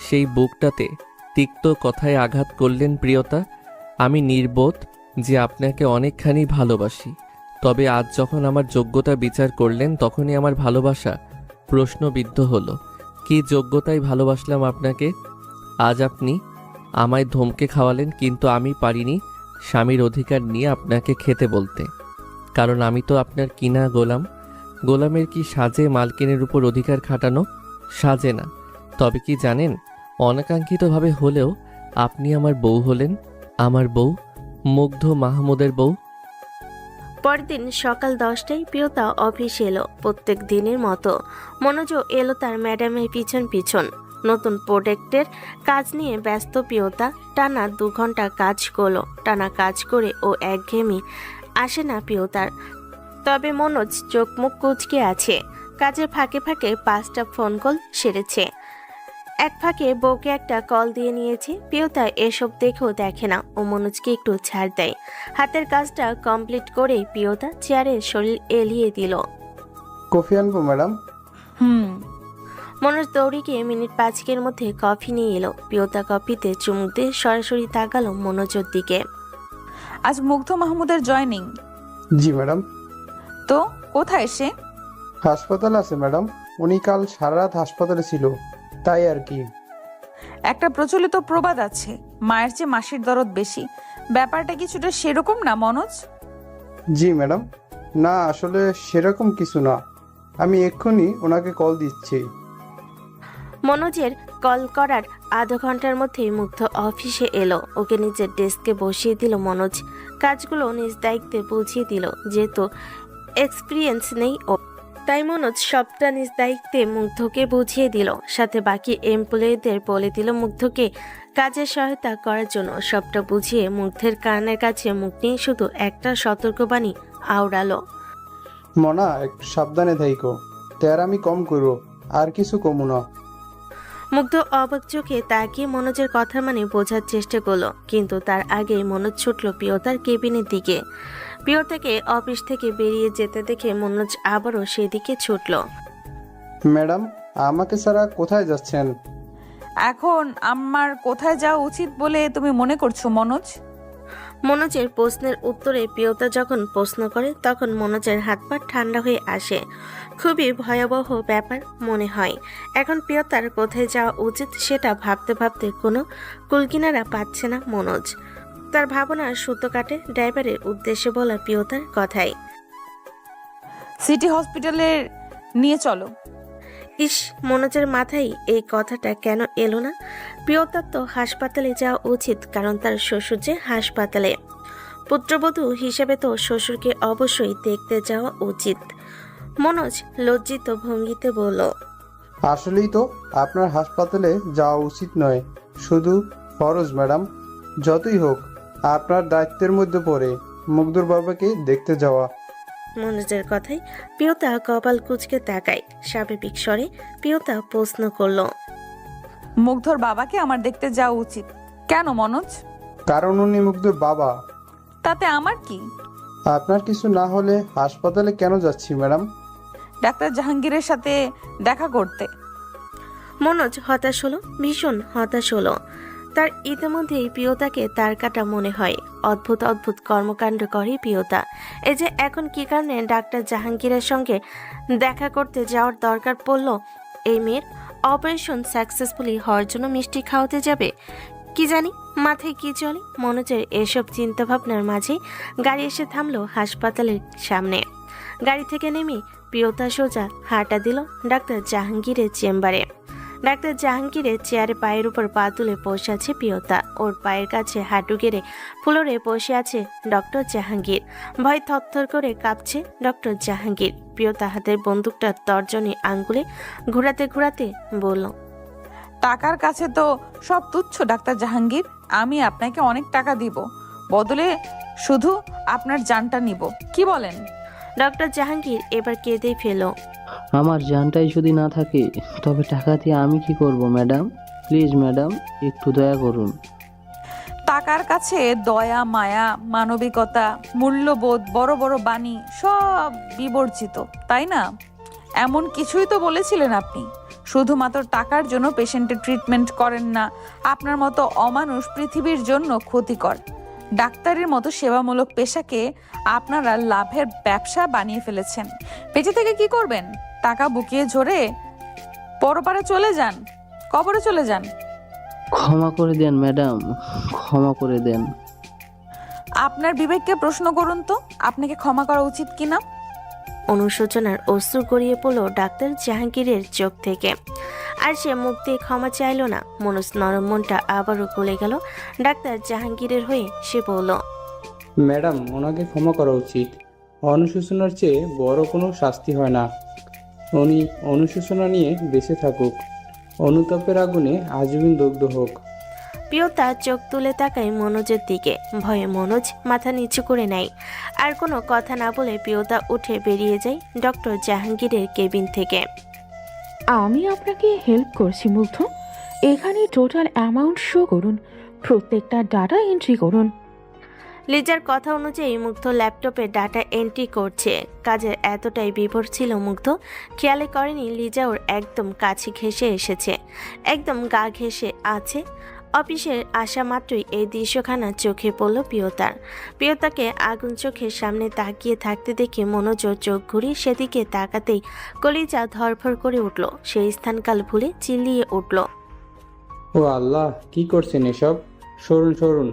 সেই বুকটাতে তিক্ত কথায় আঘাত করলেন প্রিয়তা। আমি নির্বোধ যে আপনাকে অনেকখানি ভালোবাসি, তবে আজ যখন আমার যোগ্যতা বিচার করলেন তখনই আমার ভালোবাসা প্রশ্নবিদ্ধ হলো। কি যোগ্যতায় ভালোবাসলাম আপনাকে? আজ আপনি আমায় ধমকে খাওয়ালেন, কিন্তু আমি পারিনি স্বামীর অধিকার নিয়ে আপনাকে খেতে বলতে, কারণ আমি তো আপনার কিনা গোলাম। গোলামের কি সাজে মালকিনের উপর অধিকার খাটানো? সাজে না। তবে কি জানেন, অনাকাঙ্ক্ষিতভাবে হলেও আপনি আমার বউ হলেন, আমার বউ, মুগ্ধ মাহমুদের বউ। পরদিন সকাল 10টায় প্রিয়তা অফিসে এলো প্রত্যেক দিনের মতো। মনোজও এলো তার ম্যাডামের পিছন পিছন। নতুন প্রোডাক্টের কাজ নিয়ে ব্যস্ত প্রিয়তা টানা 2 ঘন্টা কাজ করলো। টানা কাজ করে ও একঘেয়েমি আসে না প্রিয়তার। তবে মনোজ চোখ মুখ কুঁচকে আছে। কাজের ফাঁকে ফাঁকে 5টা ফোন কল সেরেছে। এক ফাঁকে বউকে একটা কল দিয়ে নিয়েছে। প্রিয়তা এসব দেখেও দেখে না, ও মনোজকে একটু ছাড় দেয়। হাতের কাজটা কমপ্লিট করে প্রিয়তা চেয়ারে শরীর এলিয়ে দিল। কফি আনবো ম্যাডাম? মনোজ দৌড়ে গিয়ে মিনিট 5 মধ্যে কফি নিয়ে এলো। প্রিয়তা কফিতে চুমুক দিয়ে সরাসরি তাকালো মনোজের দিকে। আজ মুগ্ধ মাহমুদের জয়নিং। জি ম্যাডাম। তো কোথায় সে? হাসপাতালে আছে ম্যাডাম, উনি কাল সারা রাত হাসপাতালে ছিল, তাই আর কি। একটা প্রচলিত প্রবাদ আছে, মায়ের চেয়ে মাসির দরদ বেশি। ব্যাপারটা কিছুটা সেরকম না মনোজ? জি ম্যাডাম। না, আসলে সেরকম কিছু না, আমি এক্ষুনি ওনাকে কল দিচ্ছি। মনোজের কল করার আধা ঘন্টার মধ্যেই মুগ্ধ অফিসে এলো। ওকে নিজের ডেস্কে বসিয়ে দিল মনোজ। কাজগুলো নিজ দায়িত্বে বুঝিয়ে দিল। যেহেতু এক্সপিরিয়েন্স নেই ও, তাই মনোজ সবটা নিজ দায়িত্বে মুগ্ধকে বুঝিয়ে দিল। সাথে বাকি এমপ্লয়ীদের বলে দিল মুগ্ধকে কাজের সহায়তা করার জন্য সবটা বুঝিয়ে মুগ্ধের কানের কাছে মুখ নিয়ে শুধু একটা সতর্কবাণী আওড়ালো। মনা একটু সাবধানে থাইকো, তেরামি কম করো, আর কিছু কমু না। মুগ্ধ অবাক চোখে তাকিয়ে মনোজের কথা মানে বোঝার চেষ্টা করলো, কিন্তু তার আগেই মনোজ ছুটল প্রিয়তার কেবিনের দিকে। প্রিয়তাকে অফিস থেকে বেরিয়ে যেতে দেখে মনোজ আবারও সেদিকে ছুটল। ম্যাডাম, আমাকে ছাড়া কোথায় যাচ্ছেন? এখন আমার কোথায় যাওয়া উচিত বলে তুমি মনে করছো মনোজ? মনোজের প্রশ্নের উত্তরে প্রিয়তা যখন প্রশ্ন করে তখন মনোজের হাত পা ঠান্ডা হয়ে আসে। খুবই ভয়াবহ ব্যাপার মনে হয়। এখন প্রিয়তার কোথায় যাওয়া উচিত সেটা ভাবতে ভাবতে কোনো কুলকিনারা পাচ্ছে না মনোজ। তার ভাবনার সুতো কাটে ড্রাইভারের উদ্দেশ্যে বলা প্রিয়তার কথাই। সিটি হসপিটালে নিয়ে চলো। ইস, মনোজের মাথায় এই কথাটা কেন এলো না? প্রিয়তার তো হাসপাতালে যাওয়া উচিত, কারণ তার শ্বশুর যে হাসপাতালে। পুত্রবধূ হিসেবে তো শ্বশুরকে অবশ্যই দেখতে যাওয়া উচিত। মনোজ লজ্জিত ভঙ্গিতে বলল, আসলেই তো আপনার হাসপাতালে যাওয়া উচিত নয়, শুধু ফরজ ম্যাডাম। যতই হোক আপনার দায়িত্বের মধ্যে পড়ে মুগ্ধর বাবাকে দেখতে যাওয়া। মনোজের কথায় প্রিয়তা কপাল কুঁচকে তাকায়। স্বাভাবিক স্বরে প্রিয়তা প্রশ্ন করল, মুগ্ধর বাবাকে আমার দেখতে যাওয়া উচিত কেন মনোজ? কারণ উনি মুগ্ধর বাবা। তাতে আমার কি? আপনার কিছু না হলে হাসপাতালে কেন যাচ্ছি ম্যাডাম? ডাক্তার জাহাঙ্গীরের সাথে দেখা করতে। মনোজ হতাশ হলো, ভীষণ হতাশ হলো। তার ইতিমধ্যেই প্রিয়তাকে তার কাটা মনে হয়। অদ্ভুত অদ্ভুত কর্মকাণ্ড করে প্রিয়তা। এই যে এখন কি কারণে ডাক্তার জাহাঙ্গীরের সঙ্গে দেখা করতে যাওয়ার দরকার পড়ল? এই মেয়ের অপারেশন সাকসেসফুলি হওয়ার জন্য মিষ্টি খাওয়াতে যাবে কি জানি, মাথায় কি চলে। মনোজের এসব চিন্তাভাবনার মাঝে গাড়ি এসে থামলো হাসপাতালের সামনে। গাড়ি থেকে নেমে প্রিয়তা সোজা হাঁটা দিল ডাক্তার জাহাঙ্গীরের চেম্বারে। ডাক্তার জাহাঙ্গীরের চেয়ারে পায়ের উপর পা তুলে বসে আছে প্রিয়তা। ওর পায়ের কাছে হাঁটু গেড়ে ফ্লোরে বসে আছে ডক্টর জাহাঙ্গীর। ভয় থরথর করে কাঁপছে ডক্টর জাহাঙ্গীর। প্রিয়তা হাতের বন্দুকটা তর্জনী আঙ্গুলে ঘোরাতে ঘোরাতে বলল, টাকার কাছে তো সব তুচ্ছ ডাক্তার জাহাঙ্গীর। আমি আপনাকে অনেক টাকা দিব, বদলে শুধু আপনার জানটা নিব, কি বলেন? ডক্টর জাহাঙ্গীর এবার কেঁদেই ফেল। আমার জানটাই যদি না থাকে তবে টাকা দিয়ে আমি কি করব ম্যাডাম? প্লিজ ম্যাডাম, একটু দয়া করুন। টাকার কাছে দয়া, মায়া, মানবিকতা, মূল্যবোধ, বড় বড় বাণী সব বিবর্জিত, তাই না? এমন কিছুই তো বলেছিলেন আপনি। শুধুমাত্র টাকার জন্য পেশেন্টের ট্রিটমেন্ট করেন না। আপনার মতো অমানুষ পৃথিবীর জন্য ক্ষতিকর। ডাক্তারের মতো সেবামূলক পেশাকে আপনারা লাভের ব্যবসা বানিয়ে ফেলেছেন। বেঁচে থেকে কি করবেন? টাকা বুকিয়ে ঝরে পরপারে চলে যান, কবরে চলে যান। ক্ষমা করে দেন ম্যাডাম, ক্ষমা করে দেন। আপনার বিবেককে প্রশ্ন করুন তো, আপনাকে ক্ষমা করা উচিত কিনা? অনুশোচনার অশ্রু গড়িয়ে পড়ল ডাক্তার জাহাঙ্গীরের চোখ থেকে। আর সে মুখ দিয়ে ক্ষমা চাইল না। মনোজ নরম মনটা আবারও গলে গেল ডাক্তার জাহাঙ্গীরের হয়ে। সে বলল, ম্যাডাম, ওনাকে ক্ষমা করা উচিত। অনুশোচনার চেয়ে বড় কোনো শাস্তি হয় না। উনি অনুশোচনা নিয়ে বেঁচে থাকুক, অনুতাপের আগুনে আজীবন দগ্ধ হোক। প্রিয়তা চোখ তুলে তাকায় মনোজের দিকে। ভয়ে মনোজ মাথা নিচু করে নেয়। আর কোনো কথা না বলে প্রিয়তা উঠে বেরিয়ে যায় ডক্টর জাহাঙ্গীরের কেবিন থেকে। আমি আপনাকে হেল্প করছি মুগ্ধ। এখানে টোটাল অ্যামাউন্ট শো করুন, প্রত্যেকটা ডাটা এন্ট্রি করুন। লিজার কথা অনুযায়ী মুগ্ধ ল্যাপটপে ডাটা এন্ট্রি করছে। কাজের এতটাই বিভোর ছিল মুগ্ধ, খেয়ালে করেনি লিজা ওর একদম কাছে ঘেঁষে এসেছে, একদম গা ঘেঁষে আছে। অফিসের আসা মাত্রই এই দৃশ্যখানা চোখে পড়ল প্রিয়তার। প্রিয়তাকে আগুন চোখের সামনে তাকিয়ে থাকতে দেখে মনোযোগ চোখ ঘুরিয়ে সেদিকে তাকাতেই কলিজা ধরফর করে উঠল। সেই স্থানকাল ভুলে চিল্লিয়ে উঠল, ও আল্লাহ, কি করছেন এসব? সরুন সরুন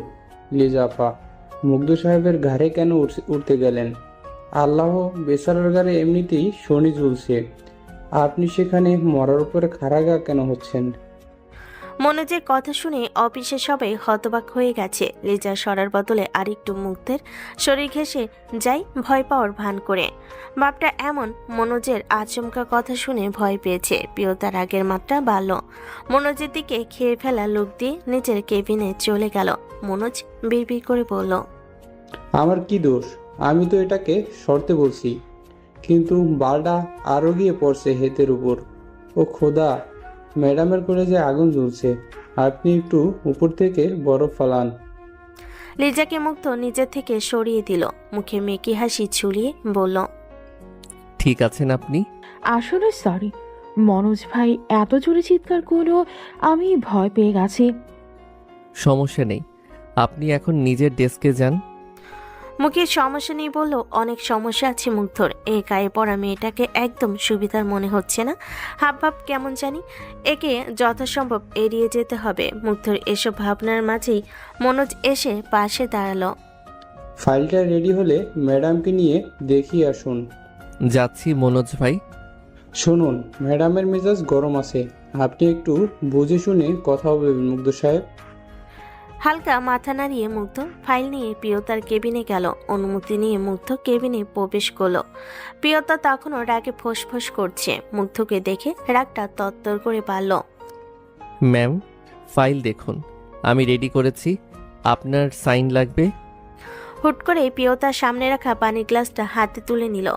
লিজা আপা, মুগ্ধ সাহেবের ঘাড়ে কেন উঠতে গেলেন? আল্লাহ, বেচারার ঘাড়ে এমনিতেই শনি ঝুলছে, আপনি সেখানে মরার উপরে খাড়াগা কেন হচ্ছেন? মনোজের কথা শুনে অফিসে সবাই হতবাক হয়ে গেছে। লিজা সরার বদলে আরেকটু মুগ্ধের শরীর ঘেঁষে যাই ভয় পাওয়ার ভান করে। বাপটা এমন মনোজের আচমকা কথা শুনে ভয় পেয়েছে। প্রিয়তার আগের মাত্রা বাড়ল। মনোজের দিকে খেয়ে ফেলা লোক দিয়ে নিজের কেবিনে চলে গেল। মনোজ বিড়বিড় করে বলল, আমার কি দোষ? আমি তো এটাকে শর্তে বলছি, কিন্তু বালটা আরো গিয়ে পড়ছে হেতের উপর। ও খোদা, ম্যাডামের কলেজে আগুন জ্বলছে। আপনি একটু উপর থেকে বরফ ফালান। লিজাকে মুগ্ধ নিজের থেকে সরিয়ে দিল। মুখে মেকি হাসি ঝুলিয়ে বলল, ঠিক আছেন আপনি? আসলে সরি, মনোজ ভাই এত জোরে চিৎকার করলো আমি ভয় পেয়ে গেছি। সমস্যা নেই, আপনি এখন নিজের ডেস্কে যান। মুখের সমস্যা নেই বললো, অনেক সমস্যা আছে মুগ্ধর। এই গায়ে পড়া মেয়েটাকে একদম সুবিধার মনে হচ্ছে না। হাবভাব কেমন জানি। একে যথাসম্ভব এড়িয়ে যেতে হবে। মুগ্ধর এসব ভাবনার মাঝেই মনোজ এসে পাশে দাঁড়ালো। ফাইলটা রেডি হলে ম্যাডামকে নিয়ে দেখিয়ে আসুন। যাচ্ছি মনোজ ভাই। শুনুন, ম্যাডামের মেজাজ গরম আছে। আপনি একটু বুঝে শুনে কথা বলবেন মুগ্ধ সাহেব। হালকা মাথা নাড়িয়ে মুগ্ধ ফাইল নিয়ে প্রিয়তার কেবিনে গেল। অনুমতি নিয়ে মুগ্ধ কেবিনে প্রবেশ করলো। প্রিয়তা তখনও রাগে ফোঁস করছে। মুগ্ধকে দেখে রাগটা তত্তর করে পারল। ম্যাম, ফাইল দেখুন, আমি রেডি করেছি। আপনার সাইন লাগবে। হুট করে প্রিয়তার সামনে রাখা পানির গ্লাসটা হাতে তুলে নিল।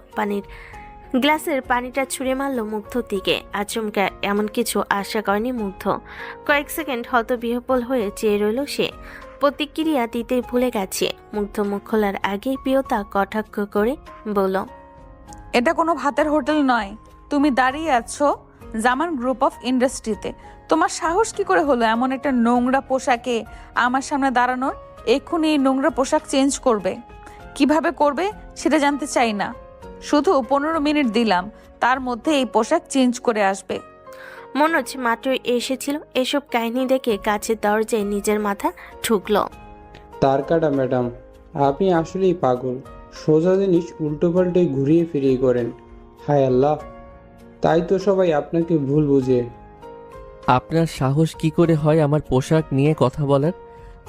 গ্লাসের পানিটা ছুঁড়ে মারল মুগ্ধর দিকে। আচমকা এমন কিছু আশা করেনি মুগ্ধ। কয়েক সেকেন্ড হতবিহ্বল হয়ে চেয়ে রইল সে। প্রতিক্রিয়া দিতেই ভুলে গেছে। মুগ্ধ মুখ খোলার আগেই প্রিয়তা কটাক্ষ করে বলল, এটা কোনো ভাতের হোটেল নয়। তুমি দাঁড়িয়ে আছো জামান গ্রুপ অফ ইন্ডাস্ট্রিতে। তোমার সাহস কি করে হলো এমন একটা নোংরা পোশাকে আমার সামনে দাঁড়ানোর? এক্ষুনি এই নোংরা পোশাক চেঞ্জ করবে। কিভাবে করবে সেটা জানতে চাই না। শুধু 15 মিনিট দিলাম, তার মধ্যে এই পোশাক চেঞ্জ করে আসবে। মনোজ মাত্রই এসেছিল। এসব কাহিনী দেখে কাছের দরজায় নিজের মাথা ঠুকলো। তার কাটা ম্যাডাম, আপনি আসলেই পাগল। সোজা জিনিস উল্টো পাল্টে ঘুরিয়ে ফিরিয়ে করেন। হায় আল্লাহ, তাই তো সবাই আপনাকে ভুল বুঝে। আপনার সাহস কি করে হয় আমার পোশাক নিয়ে কথা বলার?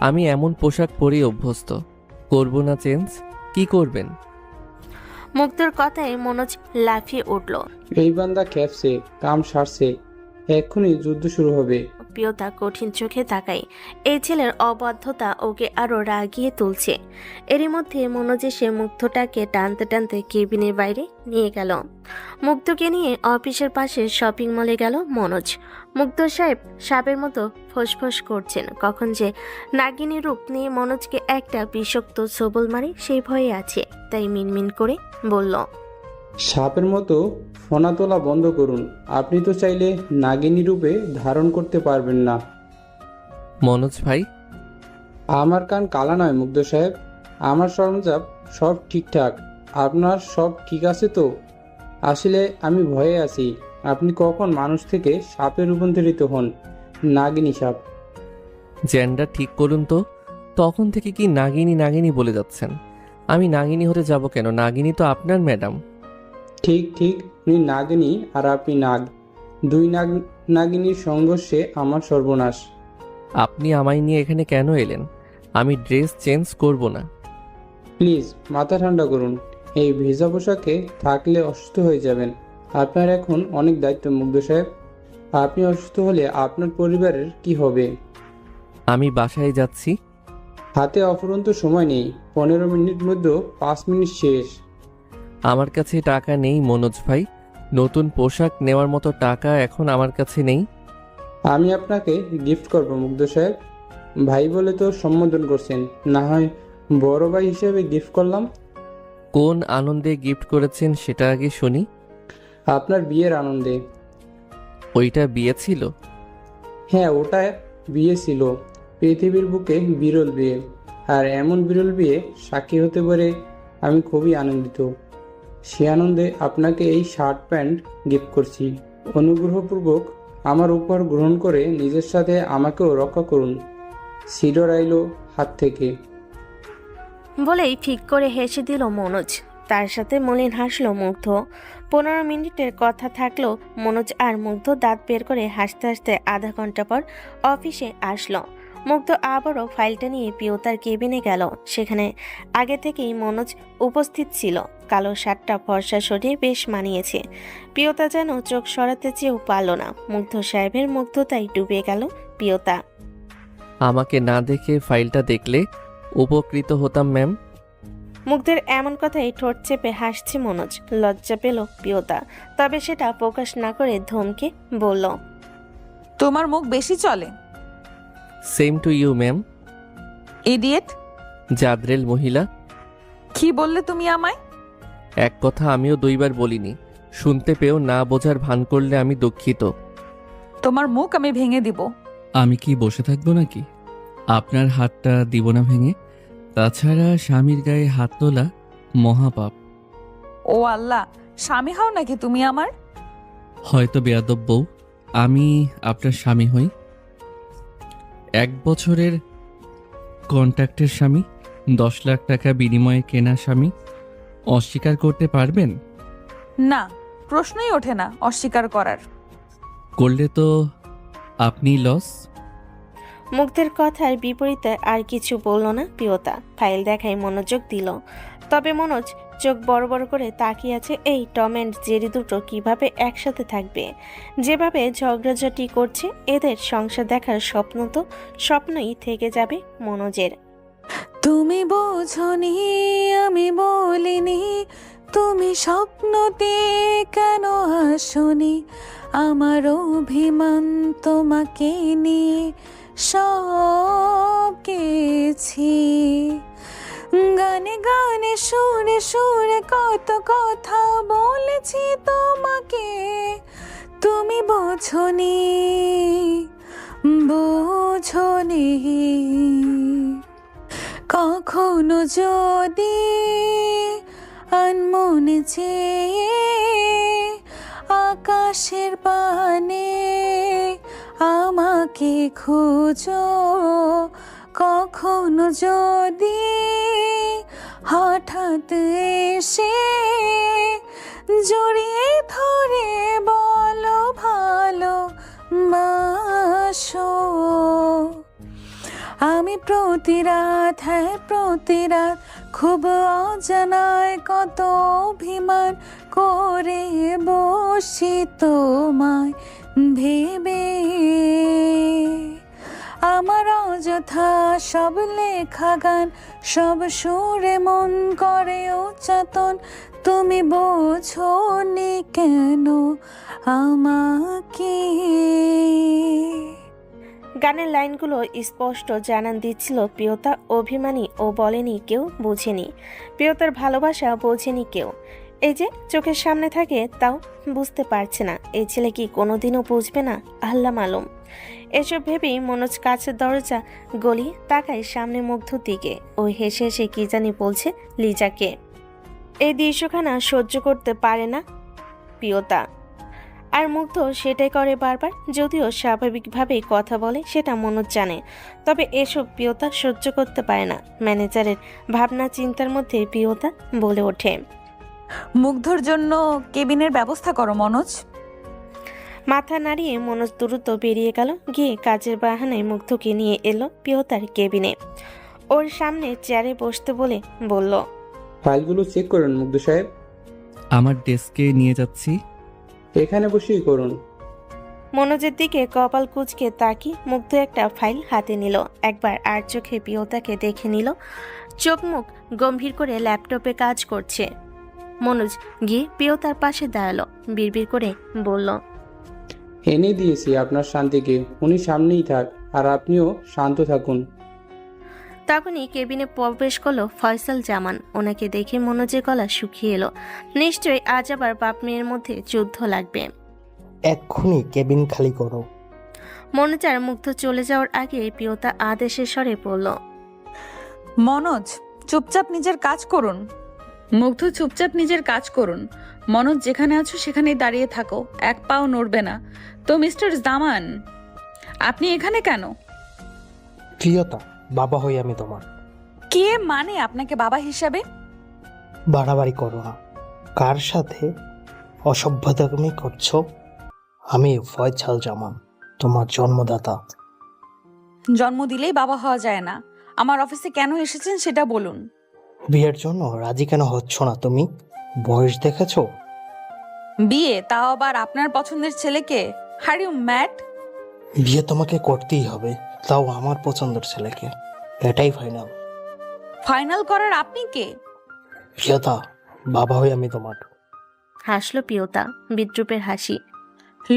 আমি এমন পোশাক পরেই অভ্যস্ত। করব না চেঞ্জ? কি করবেন? মুগ্ধর কথায় মনোজ লাফিয়ে উঠল। এই বান্দা খেপছে, কাম সারছে, এক্ষুনি যুদ্ধ শুরু হবে। প্রিয়তা কঠিন চোখে তাকায়। এই ছেলের অবাধ্যতা ওকে আরো রাগিয়ে তুলছে। এরই মধ্যে মনোজ এসে মুগ্ধটাকে টানতে টানতে কেবিনের বাইরে নিয়ে গেল। মুগ্ধকে নিয়ে অফিসের পাশে শপিং মলে গেল মনোজ। মুগ্ধ সাহেব সাপের মতো ফোঁস করছেন। কখন যে নাগিনী রূপ নিয়ে মনোজকে একটা বিষাক্ত সবল মারে সেই ভয়ে আছে। তাই মিনমিন করে বলল, সাপের মতো ফোনা তোলা বন্ধ করুন। আপনি তো চাইলে নাগিনী রূপে ধারণ করতে পারবেন না। মনোজ ভাই, আমার কান কালা নয় মুগ্ধ সাহেব। আমার সরঞ্জাম সব ঠিকঠাক। আপনার সব ঠিক আছে তো? আসলে আমি ভয়ে আছি আপনি কখন মানুষ থেকে সাপে রূপান্তরিত হন, নাগিনী সাপ। জেন্ডার ঠিক করুন তো। তখন থেকে কি নাগিনী নাগিনী বলে যাচ্ছেন? আমি নাগিনী হতে যাব কেন? নাগিনী তো আপনার ম্যাডাম। ঠিক উনি নাগিনী আর আপনি নাগ। দুই নাগিনীর সংঘর্ষে আমার সর্বনাশ। আপনি আমায় নিয়ে এখানে কেন এলেন? আমি ড্রেস চেঞ্জ করব না। প্লিজ মাথা ঠান্ডা করুন। এই ভেজা পোশাকে থাকলে অসুস্থ হয়ে যাবেন। আপনার এখন অনেক দায়িত্ব মুগ্ধ সাহেব। আপনি অসুস্থ হলে আপনার পরিবারের কি হবে? আমি বাসায় যাচ্ছি। হাতে অফুরন্ত সময় নেই। 15 মিনিট মধ্যে 5 মিনিট শেষ। আমার কাছে টাকা নেই মনোজ ভাই। নতুন পোশাক নেওয়ার মতো টাকা এখন আমার কাছে নেই। আমি আপনাকে গিফট করব মুগ্ধ সাহেব। ভাই বলে তো সম্বোধন করছেন, না হয় বড় ভাই হিসেবে গিফট করলাম। কোন আনন্দে গিফট করেছেন সেটা আগে শুনি। আপনার বিয়ের আনন্দে। ওইটা বিয়ে ছিল? হ্যাঁ, ওটা বিয়ে ছিল। পৃথিবীর বুকে বিরল বিয়ে। আর এমন বিরল বিয়ে সাক্ষী হতে পারে আমি খুবই আনন্দিত। সে আনন্দে আপনাকে এই শার্ট প্যান্ট গিফট করছি। অনুগ্রহপূর্বক আমার উপহার গ্রহণ করে নিজের সাথে আমাকেও রক্ষা করুন। সিডর আইলো হাত থেকে। বলেই ঠিক করে হেসে দিল মনোজ। তার সাথে মলিন হাসলো মুগ্ধ। 15 মিনিটের কথা থাকলো মনোজ আর মুগ্ধ দাঁত বের করে হাসতে হাসতে আধা ঘন্টা পর অফিসে আসলো। মুগ্ধ আবারও ফাইলটা নিয়ে পিয়তার কেবিনে গেল। সেখানে আগে থেকেই মনোজ উপস্থিত ছিল। কালো শার্টটা ফর্সা শরীরে বেশ মানিয়েছে। পিয়তা যেন চোখ সরাতে চেয়েও পারল না। মুগ্ধ সাহেবের মুগ্ধতায় ডুবে গেল পিয়তা। আমাকে না দেখে ফাইলটা দেখলে উপকৃত হতাম ম্যাম। মুগ্ধের এমন কথাই ঠোঁট চেপে হাসছে মনোজ। লজ্জা পেল পিয়তা, তবে সেটা প্রকাশ না করে ধমকে বলল, তোমার মুখ বেশি চলে। Same to you ma'am. Idiot. জাদ্রেল মহিলা। কি বললে তুমি আমায়? এক কথা আমিও 2 বার বলিনি। শুনতে পেয়েও না বোঝার ভান করলে আমি দুঃখিত। তোমার মুখ আমি ভেঙে দিব। আমি কি বসে থাকবো নাকি? আপনার হাতটা দিব না ভেঙে? তাছাড়া স্বামীর গায়ে হাত তোলা মহাপাপ। ও আল্লাহ, স্বামী হও নাকি তুমি আমার? হয়তো বেয়াদব বউ, আমি আপনার স্বামী হই। 1 বছরের কন্ট্রাক্টের স্বামী, 10 লাখ টাকা বিনিময়ে কেনা স্বামী। অস্বীকার করতে পারবেন? না, প্রশ্নই ওঠে না অস্বীকার করার। করলে তো আপনি লস। মুগ্ধের কথার বিপরীতে আর কিছু বলল না পিয়তা। ফাইল দেখায় মনোযোগ দিল। তবে মনোজ চোখ বড় বড় করে তাকিয়ে আছে এই টম অ্যান্ড জেরি দুটো কিভাবে একসাথে থাকবে। যেভাবে ঝগড়াঝাটি করছে, এদের সংসার দেখার স্বপ্ন তো স্বপ্নই থেকে যাবে মনোজের। তুমি বোঝনি, আমি বলিনি, তুমি স্বপ্নতে কেন আসনি? আমার অভিমান তোমাকে নিয়ে সব গেছি। গানে গানে সুরে সুরে কত কথা বলেছি তোমাকে, তুমি বোঝনি, বোঝনি। কখনো যদি আনমনে চেয়ে আকাশের পানে আমাকে খোঁজো, কখনো যদি হঠাৎ এসে জড়িয়ে ধরে বলো ভালো বাসো। আমি প্রতি রাত, হ্যাঁ প্রতি রাত, খুব অজানায় কত অভিমান করে বসি তোমায় ভেবে। আমার অযথা সব লেখা গান, সব সুরে মন করে উচ্চাতন, তুমি বোঝনি কেন আমাকে। গানের লাইনগুলো স্পষ্ট জানান দিচ্ছিল পিয়তা অভিমানী ও বলেনি কেউ বুঝেনি। পিয়তার ভালোবাসা বোঝেনি কেউ। এই যে চোখের সামনে থাকে তাও বুঝতে পারছে না। এই ছেলে কি কোনোদিনও বুঝবে না? আল্লাহ মালুম। এসব ভেবেই মনোজ কাছের দরজা গলিয়ে তাকায় সামনে মুগ্ধর দিকে। ও হেসে হেসে কি জানি বলছে লিজাকে। এই দৃশ্যখানা সহ্য করতে পারে না পিয়তা, আর মুগ্ধ সেটাই করে বারবার। যদিও স্বাভাবিকভাবেই কথা বলে সেটা মনোজ জানে, তবে এসব পিয়তা সহ্য করতে পারে না। ম্যানেজারের ভাবনা চিন্তার মধ্যে পিয়তা বলে ওঠে, মুগ্ধর জন্য কেবিনের ব্যবস্থা করো মনোজ। মাথা নাড়িয়ে মনোজ দ্রুত বেরিয়ে গেল। গিয়ে কাজের বাহানায় মুগ্ধকে নিয়ে এলো পিয়তার কেবিনে। ওর সামনে চেয়ারে বসতে বলে বলল, ফাইলগুলো চেক করুন মুগ্ধ সাহেব। আমার ডেস্কে নিয়ে যাচ্ছি। এখানে বসেই করুন। মনোজের দিকে কপাল কুঁচকে তাকিয়ে মুগ্ধ একটা ফাইল হাতে নিল। একবার আর চোখে পিয়তাকে দেখে নিল। চোখ মুখ গম্ভীর করে ল্যাপটপে কাজ করছে। মনোজ গিয়ে পিয়তার পাশে দাঁড়ালো। বিড়বিড় করে বলল, এনে দিয়েছি আপনার শান্তিকে, উনি সামনেই থাক আর আপনিও শান্ত থাকুন। তখনই কেবিনে প্রবেশ করলো ফয়সাল জামান। ওনাকে দেখে মনোজের গলা শুকিয়ে এলো। নিশ্চয়ই আজ আবার বাপ মেয়ের মধ্যে যুদ্ধ লাগবে। এক্ষুনি কেবিন খালি করো। মনোজ আর মুগ্ধ চলে যাওয়ার আগে পিয়তা আদেশের স্বরে বলল, মনোজ চুপচাপ নিজের কাজ করুন। মুগ্ধ চুপচাপ নিজের কাজ করুন। মনোজ যেখানে আছো সেখানেই দাঁড়িয়ে থাকো, এক পাও নড়বে না। তো মিস্টার জামান, আপনি এখানে কেন? প্রিয়তা, বাবা হই আমি তোমার। কে মানে আপনাকে বাবা হিসাবে? বাড়াবাড়ি করো না। কার সাথে অসভ্যতামি করছো? আমি ফয়সাল জামান, তোমার জন্মদাতা। জন্ম দিলেই বাবা হওয়া যায় না। আমার অফিসে কেন এসেছেন সেটা বলুন। বিয়ের জন্য রাজি কেন হচ্ছ না তুমি? বয়স দেখেছো? বিয়ে, তাও আবার আপনার পছন্দের ছেলেকে? Are you mad? বিয়ে তোমাকে করতেই হবে, তাও আমার পছন্দের ছেলেকে। এটাই ফাইনাল। ফাইনাল করার আপনি কে? প্রিয়তা, বাবা হই আমি তোমার। হাসলো প্রিয়তা, বিদ্রুপের হাসি।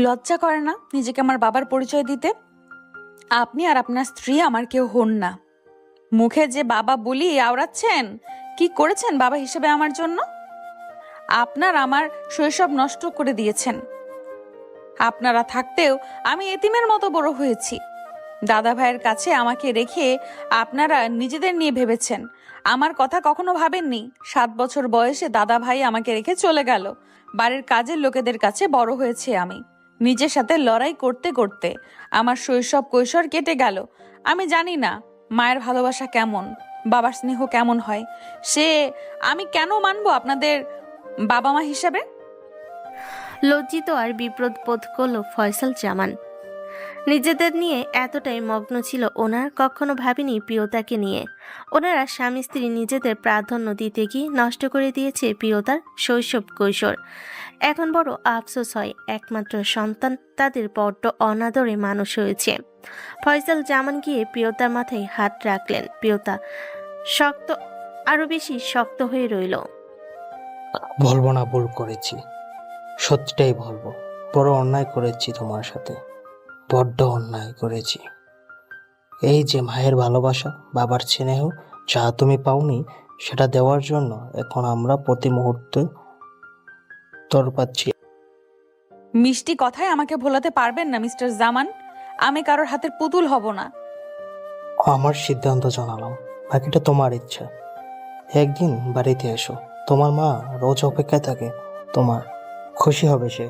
লজ্জা করে না নিজেকে আমার বাবার পরিচয় দিতে? আপনি আর আপনার স্ত্রী আমার কেউ হন না। মুখে যে বাবা বলি আওড়াচ্ছেন, কি করেছেন বাবা হিসেবে আমার জন্য? আপনার আমার শৈশব নষ্ট করে দিয়েছেন। আপনারা থাকতেও আমি এতিমের মতো বড় হয়েছি। দাদা ভাইয়ের কাছে আমাকে রেখে আপনারা নিজেদের নিয়ে ভেবেছেন, আমার কথা কখনো ভাবেননি। 7 বছর বয়সে দাদা ভাই আমাকে রেখে চলে গেল। বাড়ির কাজের লোকেদের কাছে বড় হয়েছে আমি। নিজের সাথে লড়াই করতে করতে আমার শৈশব কৈশোর কেটে গেল। আমি জানি না মায়ের ভালোবাসা কেমন, বাবার স্নেহ কেমন হয়। সে আমি কেন মানবো আপনাদের বাবা মা হিসাবে? লজ্জিত আর বিব্রত বোধ করল ফয়সাল জামান। নিজেদের নিয়ে এতটাই মগ্ন ছিল ওনার, কখনো ভাবেনি প্রিয়তাকে নিয়ে। ওনারা স্বামী স্ত্রী নিজেদের প্রাধান্য দিতে গিয়ে নষ্ট করে দিয়েছে প্রিয়তার শৈশব কৈশোর। এখন বড় আফসোস হয়, একমাত্র সন্তান তাদের বড্ড অনাদরে মানুষ হয়েছে। ফয়সাল জামান গিয়ে প্রিয়তার মাথায় হাত রাখলেন। প্রিয়তা শক্ত, আরো বেশি শক্ত হয়ে রইল। বলবো না ভুল করেছি, সত্যিটাই বলবো। বড় অন্যায় করেছি তোমার সাথে, বড্ড অন্যায় করেছি। এই যে মায়ের ভালোবাসা, বাবার স্নেহ যা তুমি পাওনি, সেটা দেওয়ার জন্য এখন আমরা প্রতি মুহূর্তে তড়পাচ্ছি। মিষ্টি কথায় আমাকে ভোলাতে পারবেন না মিস্টার জামান। আমি কারোর হাতের পুতুল হব না। আমার সিদ্ধান্ত জানালাম, বাকিটা তোমার ইচ্ছা। একদিন বাড়িতে এসো, তোমার মা রোজ অপেক্ষায় থাকে, তোমার খুশি হবে সে।